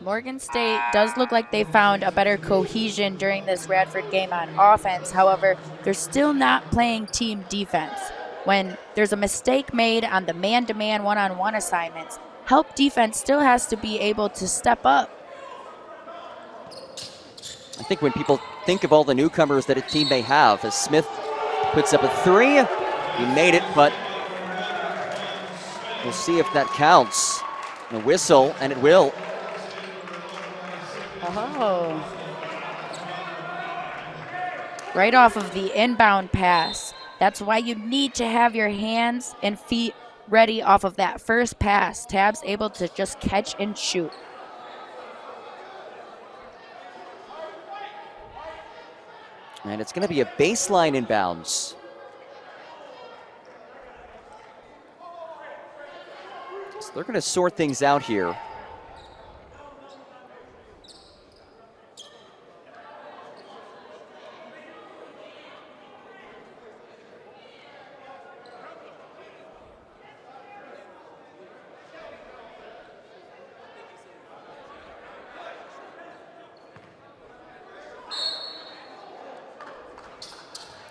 Morgan State does look like they found a better cohesion during this Radford game on offense. However, they're still not playing team defense. When there's a mistake made on the man-to-man one-on-one assignments, help defense still has to be able to step up. I think when people think of all the newcomers that a team may have, as Smith puts up a three, he made it, but we'll see if that counts. A whistle, and it will. Oh. Right off of the inbound pass. That's why you need to have your hands and feet ready off of that first pass. Tab's able to just catch and shoot. And it's going to be a baseline inbounds. So they're going to sort things out here.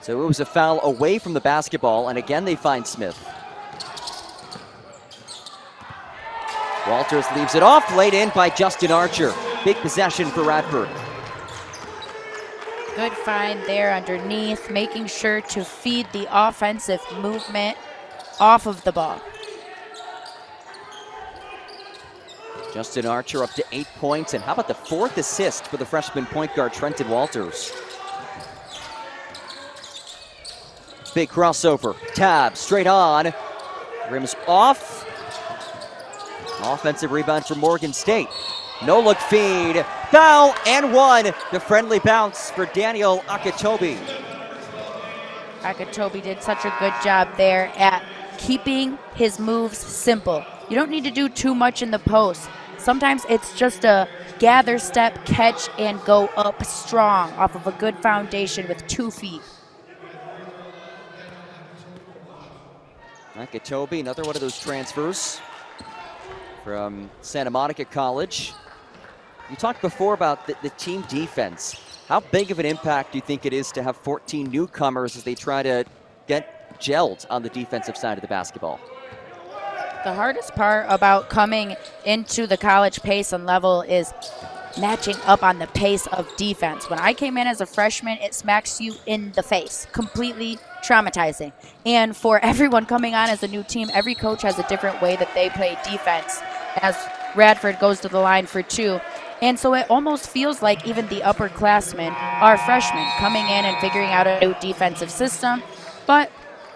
So it was a foul away from the basketball, and again they find Smith. Walters leaves it off, laid in by Justin Archer. Big possession for Radford. Good find there underneath, making sure to feed the offensive movement off of the ball. Justin Archer up to 8 points, and how about the 4th assist for the freshman point guard Trenton Walters? Big crossover, tab, straight on, rims off. Offensive rebound for Morgan State. No look feed, foul and one. The friendly bounce for Daniel Akitobi. Akitobi did such a good job there at keeping his moves simple. You don't need to do too much in the post. Sometimes it's just a gather step, catch, and go up strong off of a good foundation with 2 feet. Akitobi, another one of those transfers from Santa Monica College. You talked before about the team defense. How big of an impact do you think it is to have 14 newcomers as they try to get gelled on the defensive side of the basketball? The hardest part about coming into the college pace and level is matching up on the pace of defense. When I came in as a freshman, it smacks you in the face, completely traumatizing. And for everyone coming on as a new team, every coach has a different way that they play defense as Radford goes to the line for 2. And so it almost feels like even the upperclassmen are freshmen coming in and figuring out a new defensive system. But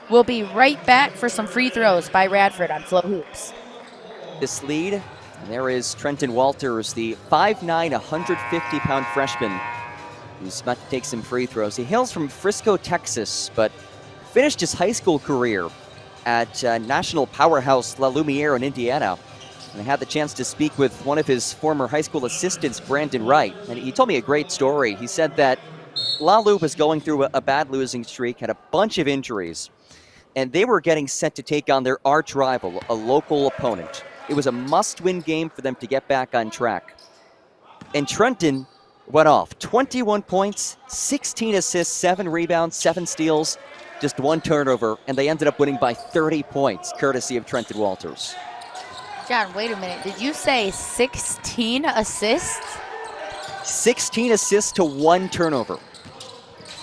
we'll be right back for some free throws by Radford on Flow Hoops. This lead, and there is Trenton Walters, the 5'9", 150-pound freshman who's about to take some free throws. He hails from Frisco, Texas, but finished his high school career at national powerhouse La Lumiere in Indiana. And I had the chance to speak with one of his former high school assistants, Brandon Wright, and he told me a great story. He said that La Lu was going through a bad losing streak, had a bunch of injuries, and they were getting set to take on their arch rival, a local opponent. It was a must-win game for them to get back on track. And Trenton went off. 21 points, 16 assists, 7 rebounds, 7 steals, just 1 turnover, and they ended up winning by 30 points, courtesy of Trenton Walters. John, wait a minute. Did you say 16 assists? 16 assists to 1 turnover.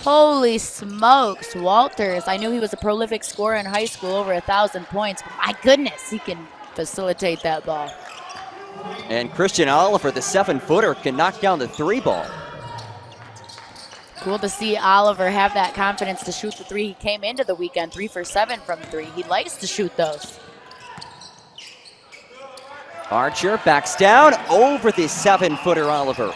Holy smokes, Walters. I knew he was a prolific scorer in high school, over 1,000 points, but my goodness, he can facilitate that ball. And Christian Oliver, the 7-footer, can knock down the 3 ball. Cool to see Oliver have that confidence to shoot the 3. He came into the weekend 3 for 7 from 3. He likes to shoot those. Archer backs down over the 7-footer Oliver.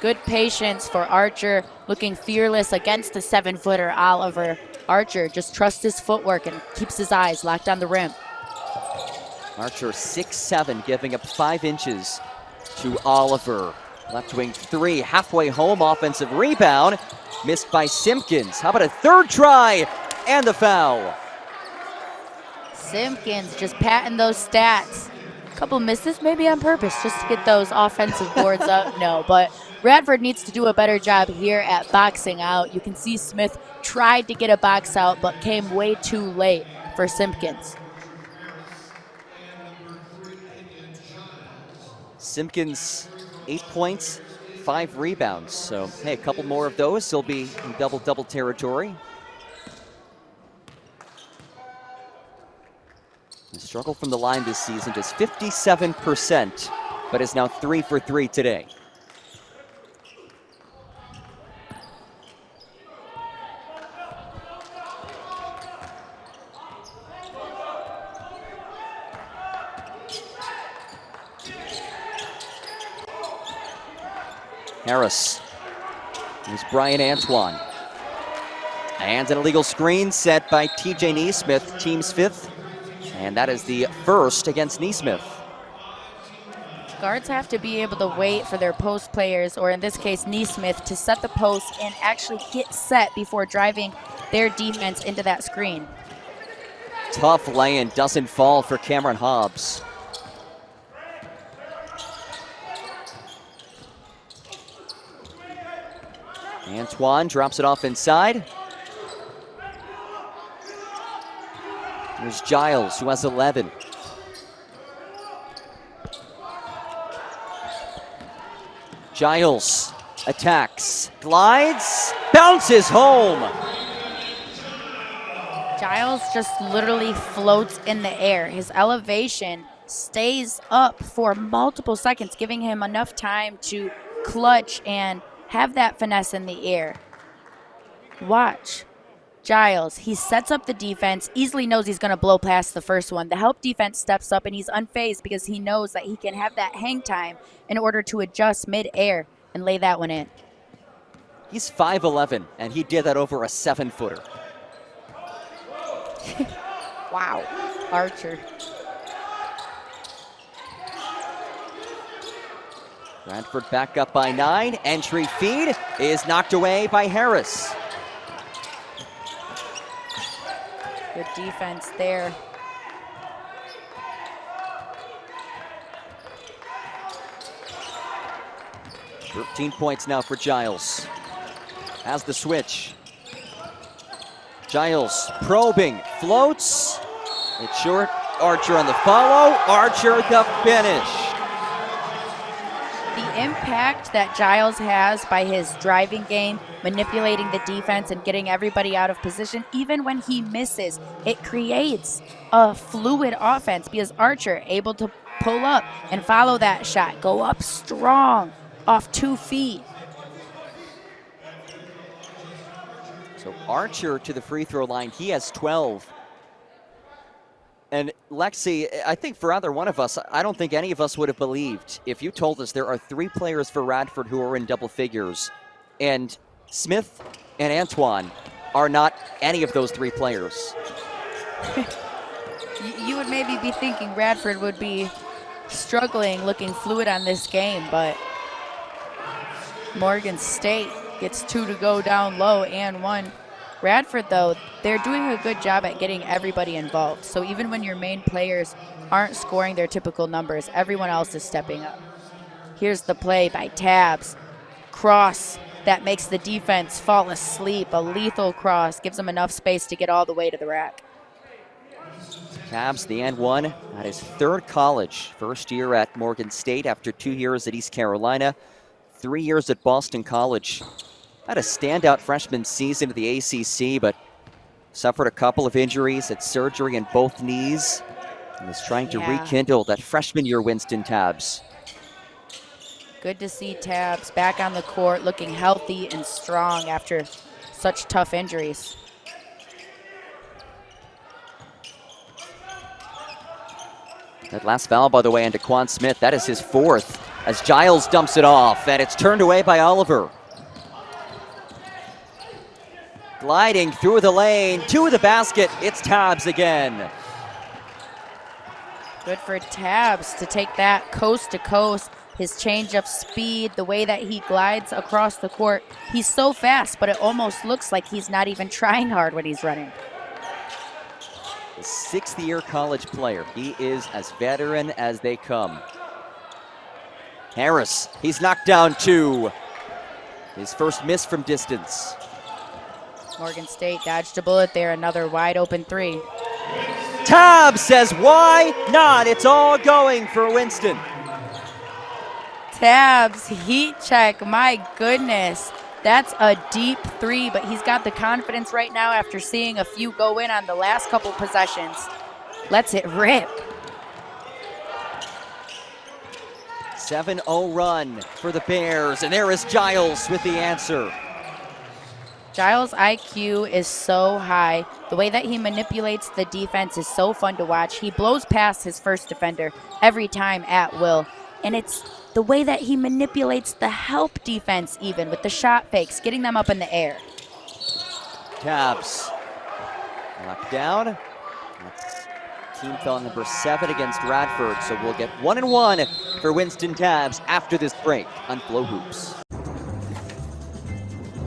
Good patience for Archer, looking fearless against the 7-footer Oliver. Archer just trusts his footwork and keeps his eyes locked on the rim. Archer 6'7", giving up 5 inches to Oliver. Left wing 3, halfway home, offensive rebound. Missed by Simpkins. How about a 3rd try and the foul? Simpkins just patting those stats. A couple misses, maybe on purpose, just to get those offensive boards up. No, but Radford needs to do a better job here at boxing out. You can see Smith tried to get a box out, but came way too late for Simpkins. Simpkins, 8 points, 5 rebounds. So, hey, a couple more of those, he'll be in double-double territory. The struggle from the line this season is 57%, but is now 3 for 3 today. Harris. Here's Brian Antoine. And an illegal screen set by TJ Neesmith, team's 5th. And that is the first against Neesmith. Guards have to be able to wait for their post players, or in this case, Neesmith, to set the post and actually get set before driving their defense into that screen. Tough lay-in, doesn't fall for Cameron Hobbs. Antoine drops it off inside. There's Giles, who has 11. Giles attacks, glides, bounces home. Giles just literally floats in the air. His elevation stays up for multiple seconds, giving him enough time to clutch and have that finesse in the air. Watch. Giles, he sets up the defense, easily knows he's going to blow past the first one. The help defense steps up and he's unfazed because he knows that he can have that hang time in order to adjust mid-air and lay that one in. He's 5'11", and he did that over a 7-footer. Wow, Archer. Radford back up by 9. Entry feed is knocked away by Harris. Good defense there. "13 points now for Giles. Has the switch. Giles probing, floats. It's short. Archer on the follow. Archer the finish. The impact that Giles has by his driving game, manipulating the defense and getting everybody out of position, even when he misses, it creates a fluid offense because Archer able to pull up and follow that shot, go up strong off 2 feet. So Archer to the free throw line, he has 12. And Lexi, I think for either one of us, I don't think any of us would have believed if you told us there are 3 players for Radford who are in double figures, and Smith and Antoine are not any of those 3 players. You would maybe be thinking Radford would be struggling, looking fluid on this game, but Morgan State gets 2 to go down low and 1. Radford, though, they're doing a good job at getting everybody involved. So even when your main players aren't scoring their typical numbers, everyone else is stepping up. Here's the play by Tabs. Cross that makes the defense fall asleep. A lethal cross gives them enough space to get all the way to the rack. Tabs, the and 1 at his 3rd college. First year at Morgan State after 2 years at East Carolina. 3 years at Boston College. Had a standout freshman season at the ACC, but suffered a couple of injuries, had surgery in both knees, and is trying to rekindle that freshman year Winston Tabs. Good to see Tabs back on the court, looking healthy and strong after such tough injuries. That last foul, by the way, on Daquan Smith, that is his 4th, as Giles dumps it off, and it's turned away by Oliver. Gliding through the lane, to the basket, it's Tabs again. Good for Tabs to take that coast to coast. His change of speed, the way that he glides across the court. He's so fast, but it almost looks like he's not even trying hard when he's running. The 6th-year college player. He is as veteran as they come. Harris, he's knocked down 2. His first miss from distance. Morgan State dodged a bullet there, another wide open 3. Tabs says, why not? It's all going for Winston. Tabs, heat check, my goodness. That's a deep three, but he's got the confidence right now after seeing a few go in on the last couple possessions. Lets it rip. 7-0 run for the Bears, and there is Giles with the answer. Giles' IQ is so high. The way that he manipulates the defense is so fun to watch. He blows past his first defender every time at will, and it's the way that he manipulates the help defense even with the shot fakes, getting them up in the air. Tabs knocked down. That's team foul number 7 against Radford, so we'll get 1-1 for Winston Tabs after this break on Flow Hoops.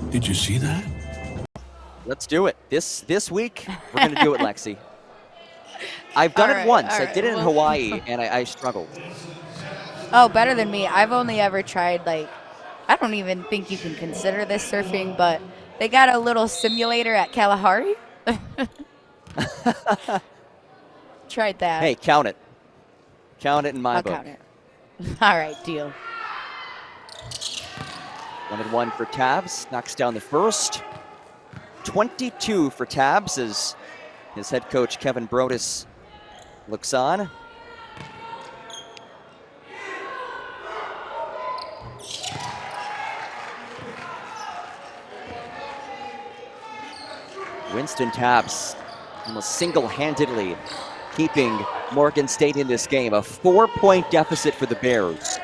Did you see that? Let's do it. This week, we're going to do it, Lexi. I've done it once. I did it in Hawaii, and I struggled. Oh, better than me. I've only ever tried, I don't even think you can consider this surfing, but they got a little simulator at Kalahari. Tried that. Hey, count it. Count it in my book. I'll count it. All right, deal. 1-1 for Tabs. Knocks down the first. 22 for Tabs as his head coach, Kevin Brodus, looks on. Winston Tabs almost single-handedly keeping Morgan State in this game. A 4-point deficit for the Bears.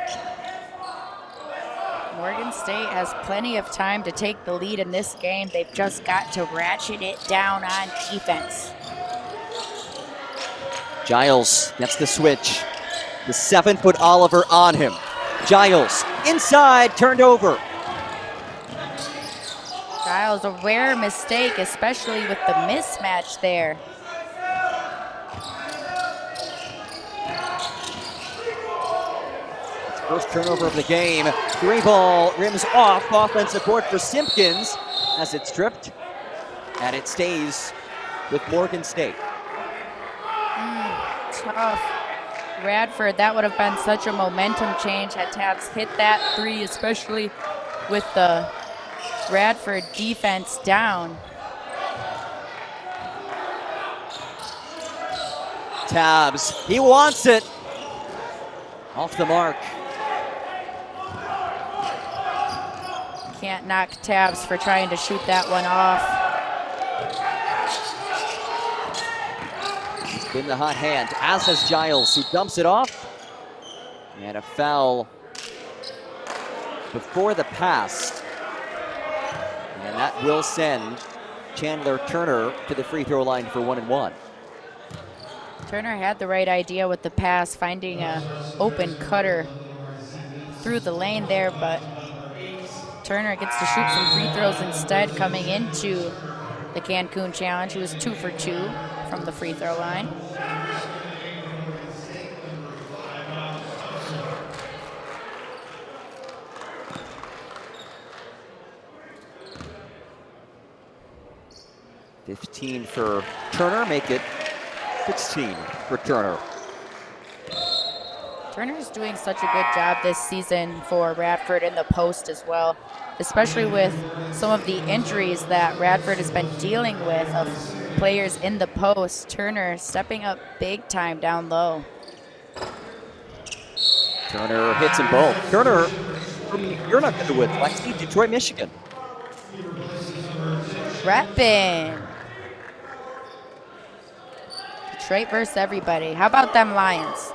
Morgan State has plenty of time to take the lead in this game. They've just got to ratchet it down on defense. Giles gets the switch. The 7-foot Oliver on him. Giles inside, turned over. Giles, a rare mistake, especially with the mismatch there. First turnover of the game. 3-ball rims off. Offensive board for Simpkins as it's stripped. And it stays with Morgan State. Tough. Radford, that would have been such a momentum change had Tabs hit that three, especially with the Radford defense down. Tabs, he wants it. Off the mark. Can't knock Tabs for trying to shoot that one off. It's been the hot hand, as has Giles, who dumps it off. And a foul before the pass. And that will send Chandler Turner to the free throw line for 1-1. Turner had the right idea with the pass, finding an open cutter through the lane there, but Turner gets to shoot some free throws instead coming into the Cancun Challenge. He was 2 for 2 from the free throw line. $15 for Turner, make it 16 for Turner. Turner's doing such a good job this season for Radford in the post as well, especially with some of the injuries that Radford has been dealing with of players in the post. Turner stepping up big time down low. Turner hits them both. Turner, you're not good with Lexi, Detroit, Michigan. Reppin'. Detroit versus everybody. How about them Lions?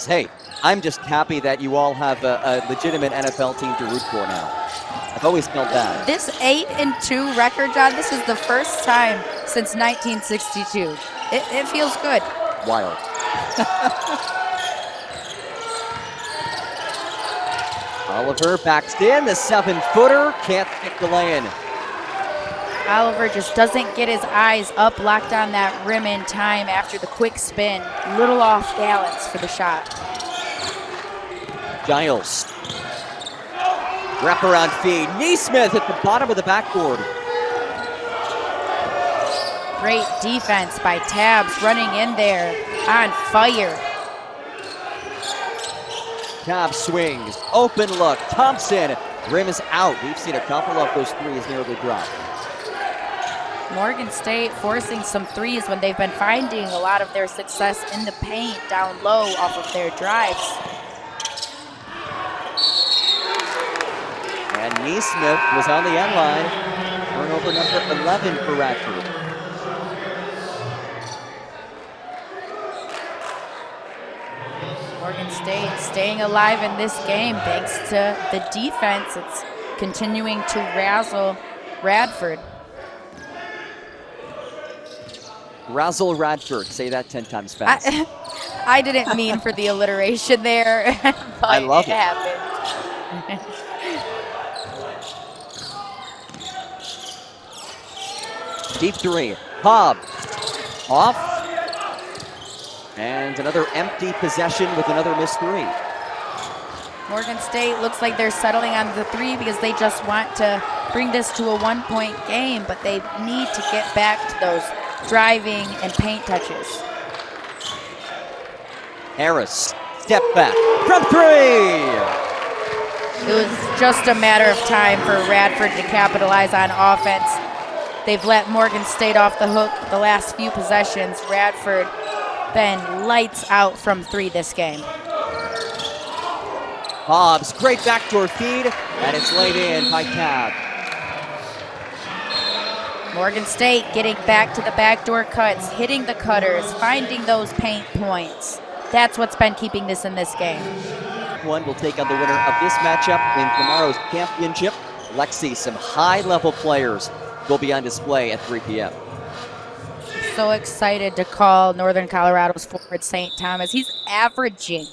Hey, I'm just happy that you all have a legitimate NFL team to root for now. I've always felt that. This 8-2 record, John, this is the first time since 1962. It feels good. Wild. Oliver backs in, the 7-footer, can't stick the lay-in. Oliver just doesn't get his eyes up, locked on that rim in time after the quick spin. Little off balance for the shot. Giles. Wraparound feed. Neesmith at the bottom of the backboard. Great defense by Tabs running in there on fire. Cobb swings. Open look. Thompson. Rim is out. We've seen a couple of those threes nearly drop. Morgan State forcing some threes when they've been finding a lot of their success in the paint down low off of their drives. And Neesmith was on the end line. Turnover number 11 for Radford. Morgan State staying alive in this game thanks to the defense. It's continuing to razzle Radford. Razzle Radford. Say that 10 times fast. I didn't mean for the alliteration there, but I love it. happened. Deep three. Cobb. Off. And another empty possession with another missed three. Morgan State looks like they're settling on the three because they just want to bring this to a one-point game, but they need to get back to those driving and paint touches. Harris, step back from three. It was just a matter of time for Radford to capitalize on offense. They've let Morgan State off the hook the last few possessions. Radford been lights out from three this game. Hobbs, great backdoor feed, and it's laid in by Cab. Morgan State getting back to the backdoor cuts, hitting the cutters, finding those paint points. That's what's been keeping this in this game. One will take on the winner of this matchup in tomorrow's championship. Lexi, some high-level players will be on display at 3 p.m. So excited to call Northern Colorado's forward St. Thomas. He's averaging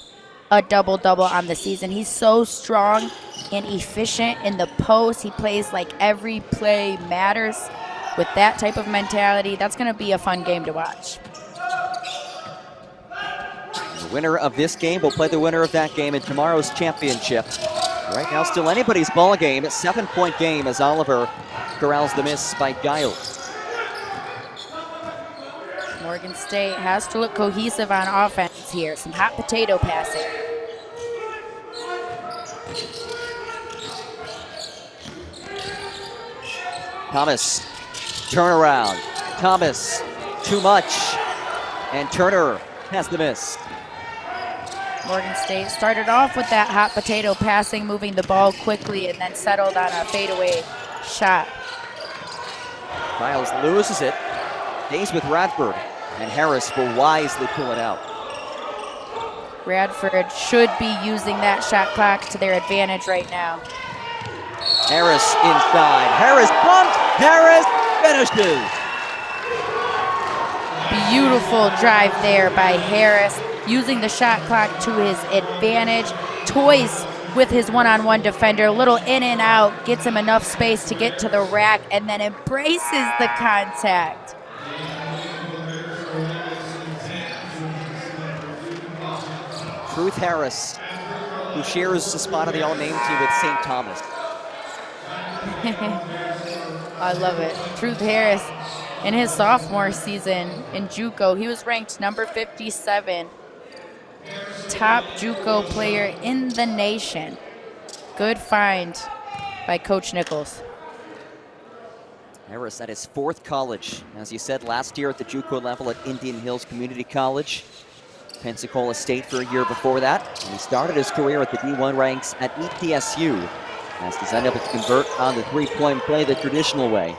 a double-double on the season. He's so strong and efficient in the post. He plays like every play matters. With that type of mentality, that's going to be a fun game to watch. The winner of this game will play the winner of that game in tomorrow's championship. Right now, still anybody's ball game. It's a 7-point game as Oliver corrals the miss by Giles. Morgan State has to look cohesive on offense here. Some hot potato passing. Thomas, turnaround. Thomas, too much. And Turner has the miss. Morgan State started off with that hot potato passing, moving the ball quickly, and then settled on a fadeaway shot. Giles loses it. Stays with Radford. And Harris will wisely pull it out. Radford should be using that shot clock to their advantage right now. Harris inside. Harris bumped. Harris finishes. Beautiful drive there by Harris, using the shot clock to his advantage. Toys with his one-on-one defender, little in and out, gets him enough space to get to the rack, and then embraces the contact. Truth Harris, who shares the spot on the all-name team with St. Thomas. I love it. Truth Harris, in his sophomore season in JUCO, he was ranked number 57. Top JUCO player in the nation. Good find by Coach Nichols. Harris at his fourth college. As you said, last year at the JUCO level at Indian Hills Community College. Pensacola State for a year before that. And he started his career at the D1 ranks at ETSU, as he's unable to convert on the three-point play the traditional way.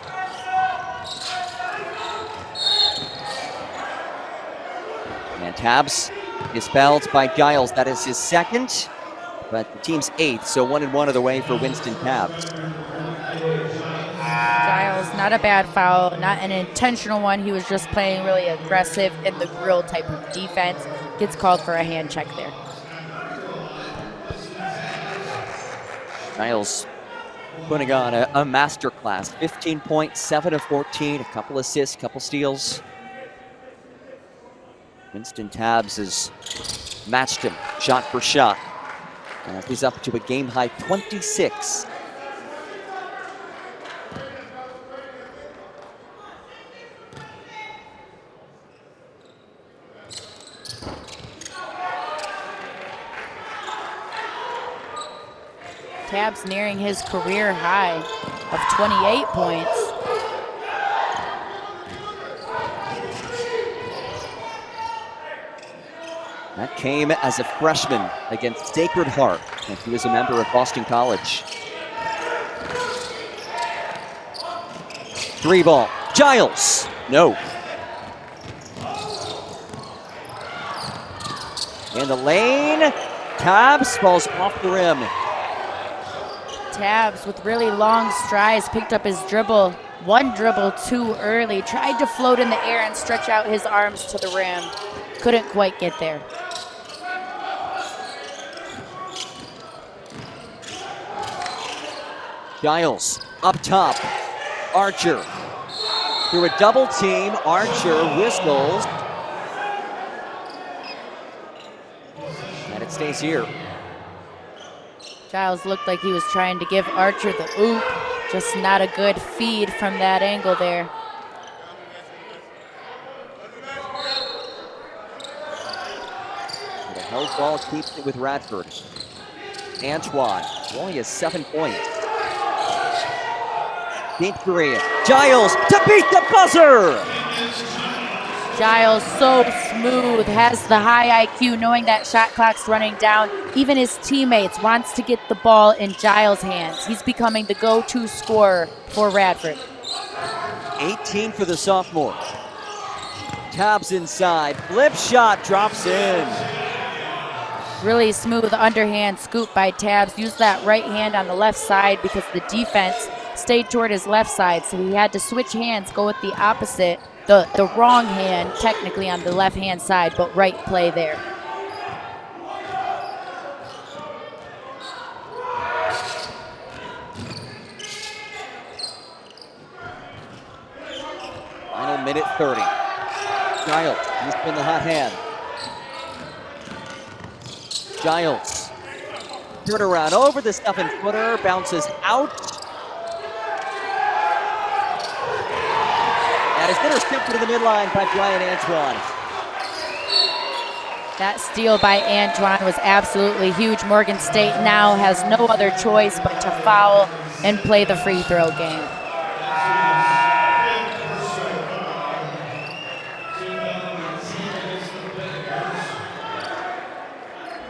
And Tabbs is fouled by Giles. That is his second, but the team's eighth, so 1-1 of the way for Winston Tabbs. Giles, not a bad foul, not an intentional one. He was just playing really aggressive in the grill type of defense. Gets called for a hand check there. Giles putting on a masterclass. 15 points, 7 of 14, a couple assists, couple steals. Winston Tabbs has matched him shot for shot. He's up to a game-high 26. Tabs nearing his career high of 28 points. That came as a freshman against Sacred Heart, and he was a member of Boston College. 3 ball. Giles. No. In the lane. Tabs falls off the rim. Tabs with really long strides picked up his dribble. One dribble too early. Tried to float in the air and stretch out his arms to the rim. Couldn't quite get there. Giles up top. Archer. Through a double team, Archer whistles. And it stays here. Giles looked like he was trying to give Archer the oop. Just not a good feed from that angle there. The held ball keeps it with Radford. Antoine only has 7 points. Deep three. Giles to beat the buzzer! Giles so smooth, has the high IQ, knowing that shot clock's running down. Even his teammates wants to get the ball in Giles' hands. He's becoming the go-to scorer for Radford. 18 for the sophomore. Tabs inside. Flip shot drops in. Really smooth underhand scoop by Tabs. Used that right hand on the left side because the defense stayed toward his left side, so he had to switch hands, go with the opposite, the wrong hand, technically on the left-hand side, but right play there. Final minute 30. Giles, he's been the hot hand. Giles, turn around over the 7-footer, bounces out. And it's intercepted to the midline by Brian Antoine. That steal by Antoine was absolutely huge. Morgan State now has no other choice but to foul and play the free throw game.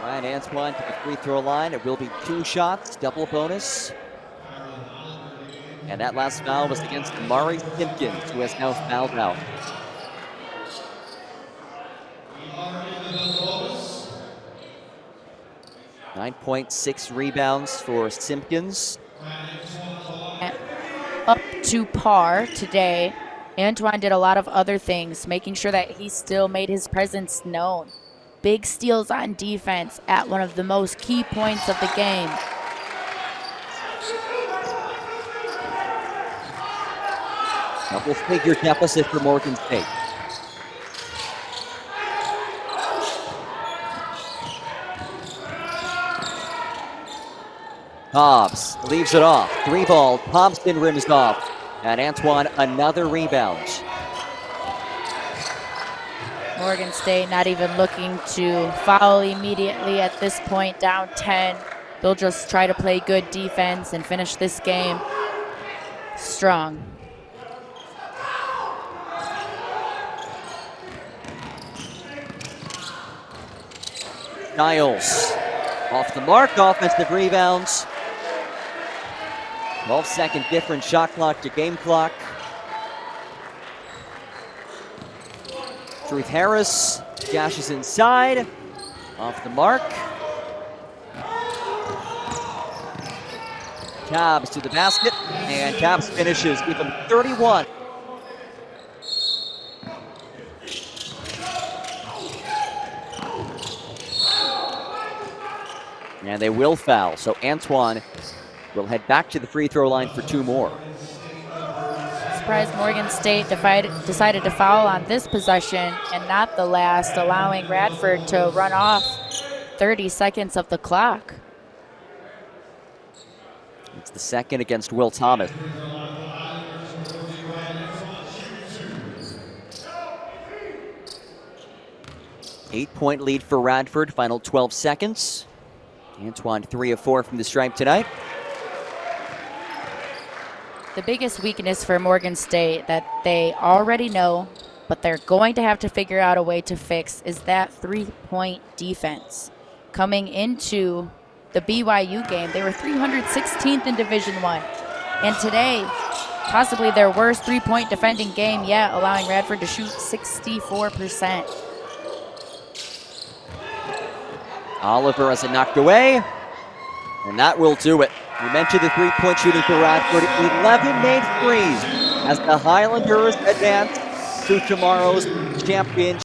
Brian Antoine to the free throw line. It will be 2 shots, double bonus. And that last foul was against Mari Simpkins, who has now fouled out. .6 rebounds for Simpkins. Up to par today. Antoine did a lot of other things, making sure that he still made his presence known. Big steals on defense at one of the most key points of the game. Double-figure deficit for Morgan State. Hobbs leaves it off. 3 ball. Thompson rims off. And Antoine another rebound. Morgan State not even looking to foul immediately at this point, down 10. They'll just try to play good defense and finish this game strong. Giles off the mark, offensive rebounds. 12-second difference, shot clock to game clock. Truth Harris dashes inside, off the mark. Tabs to the basket, and Tabs finishes, give him 31. And they will foul, so Antoine will head back to the free throw line for 2 more. Surprised Morgan State decided to foul on this possession and not the last, allowing Radford to run off 30 seconds of the clock. It's the second against Will Thomas. Eight-point lead for Radford, final 12 seconds. Antoine 3 of 4 from the stripe tonight. The biggest weakness for Morgan State that they already know, but they're going to have to figure out a way to fix, is that three-point defense. Coming into the BYU game, they were 316th in Division I. And today, possibly their worst three-point defending game yet, allowing Radford to shoot 64%. Oliver has it knocked away, and that will do it. We mentioned the three-point shooting for Radford. 11 made threes as the Highlanders advance to tomorrow's championship.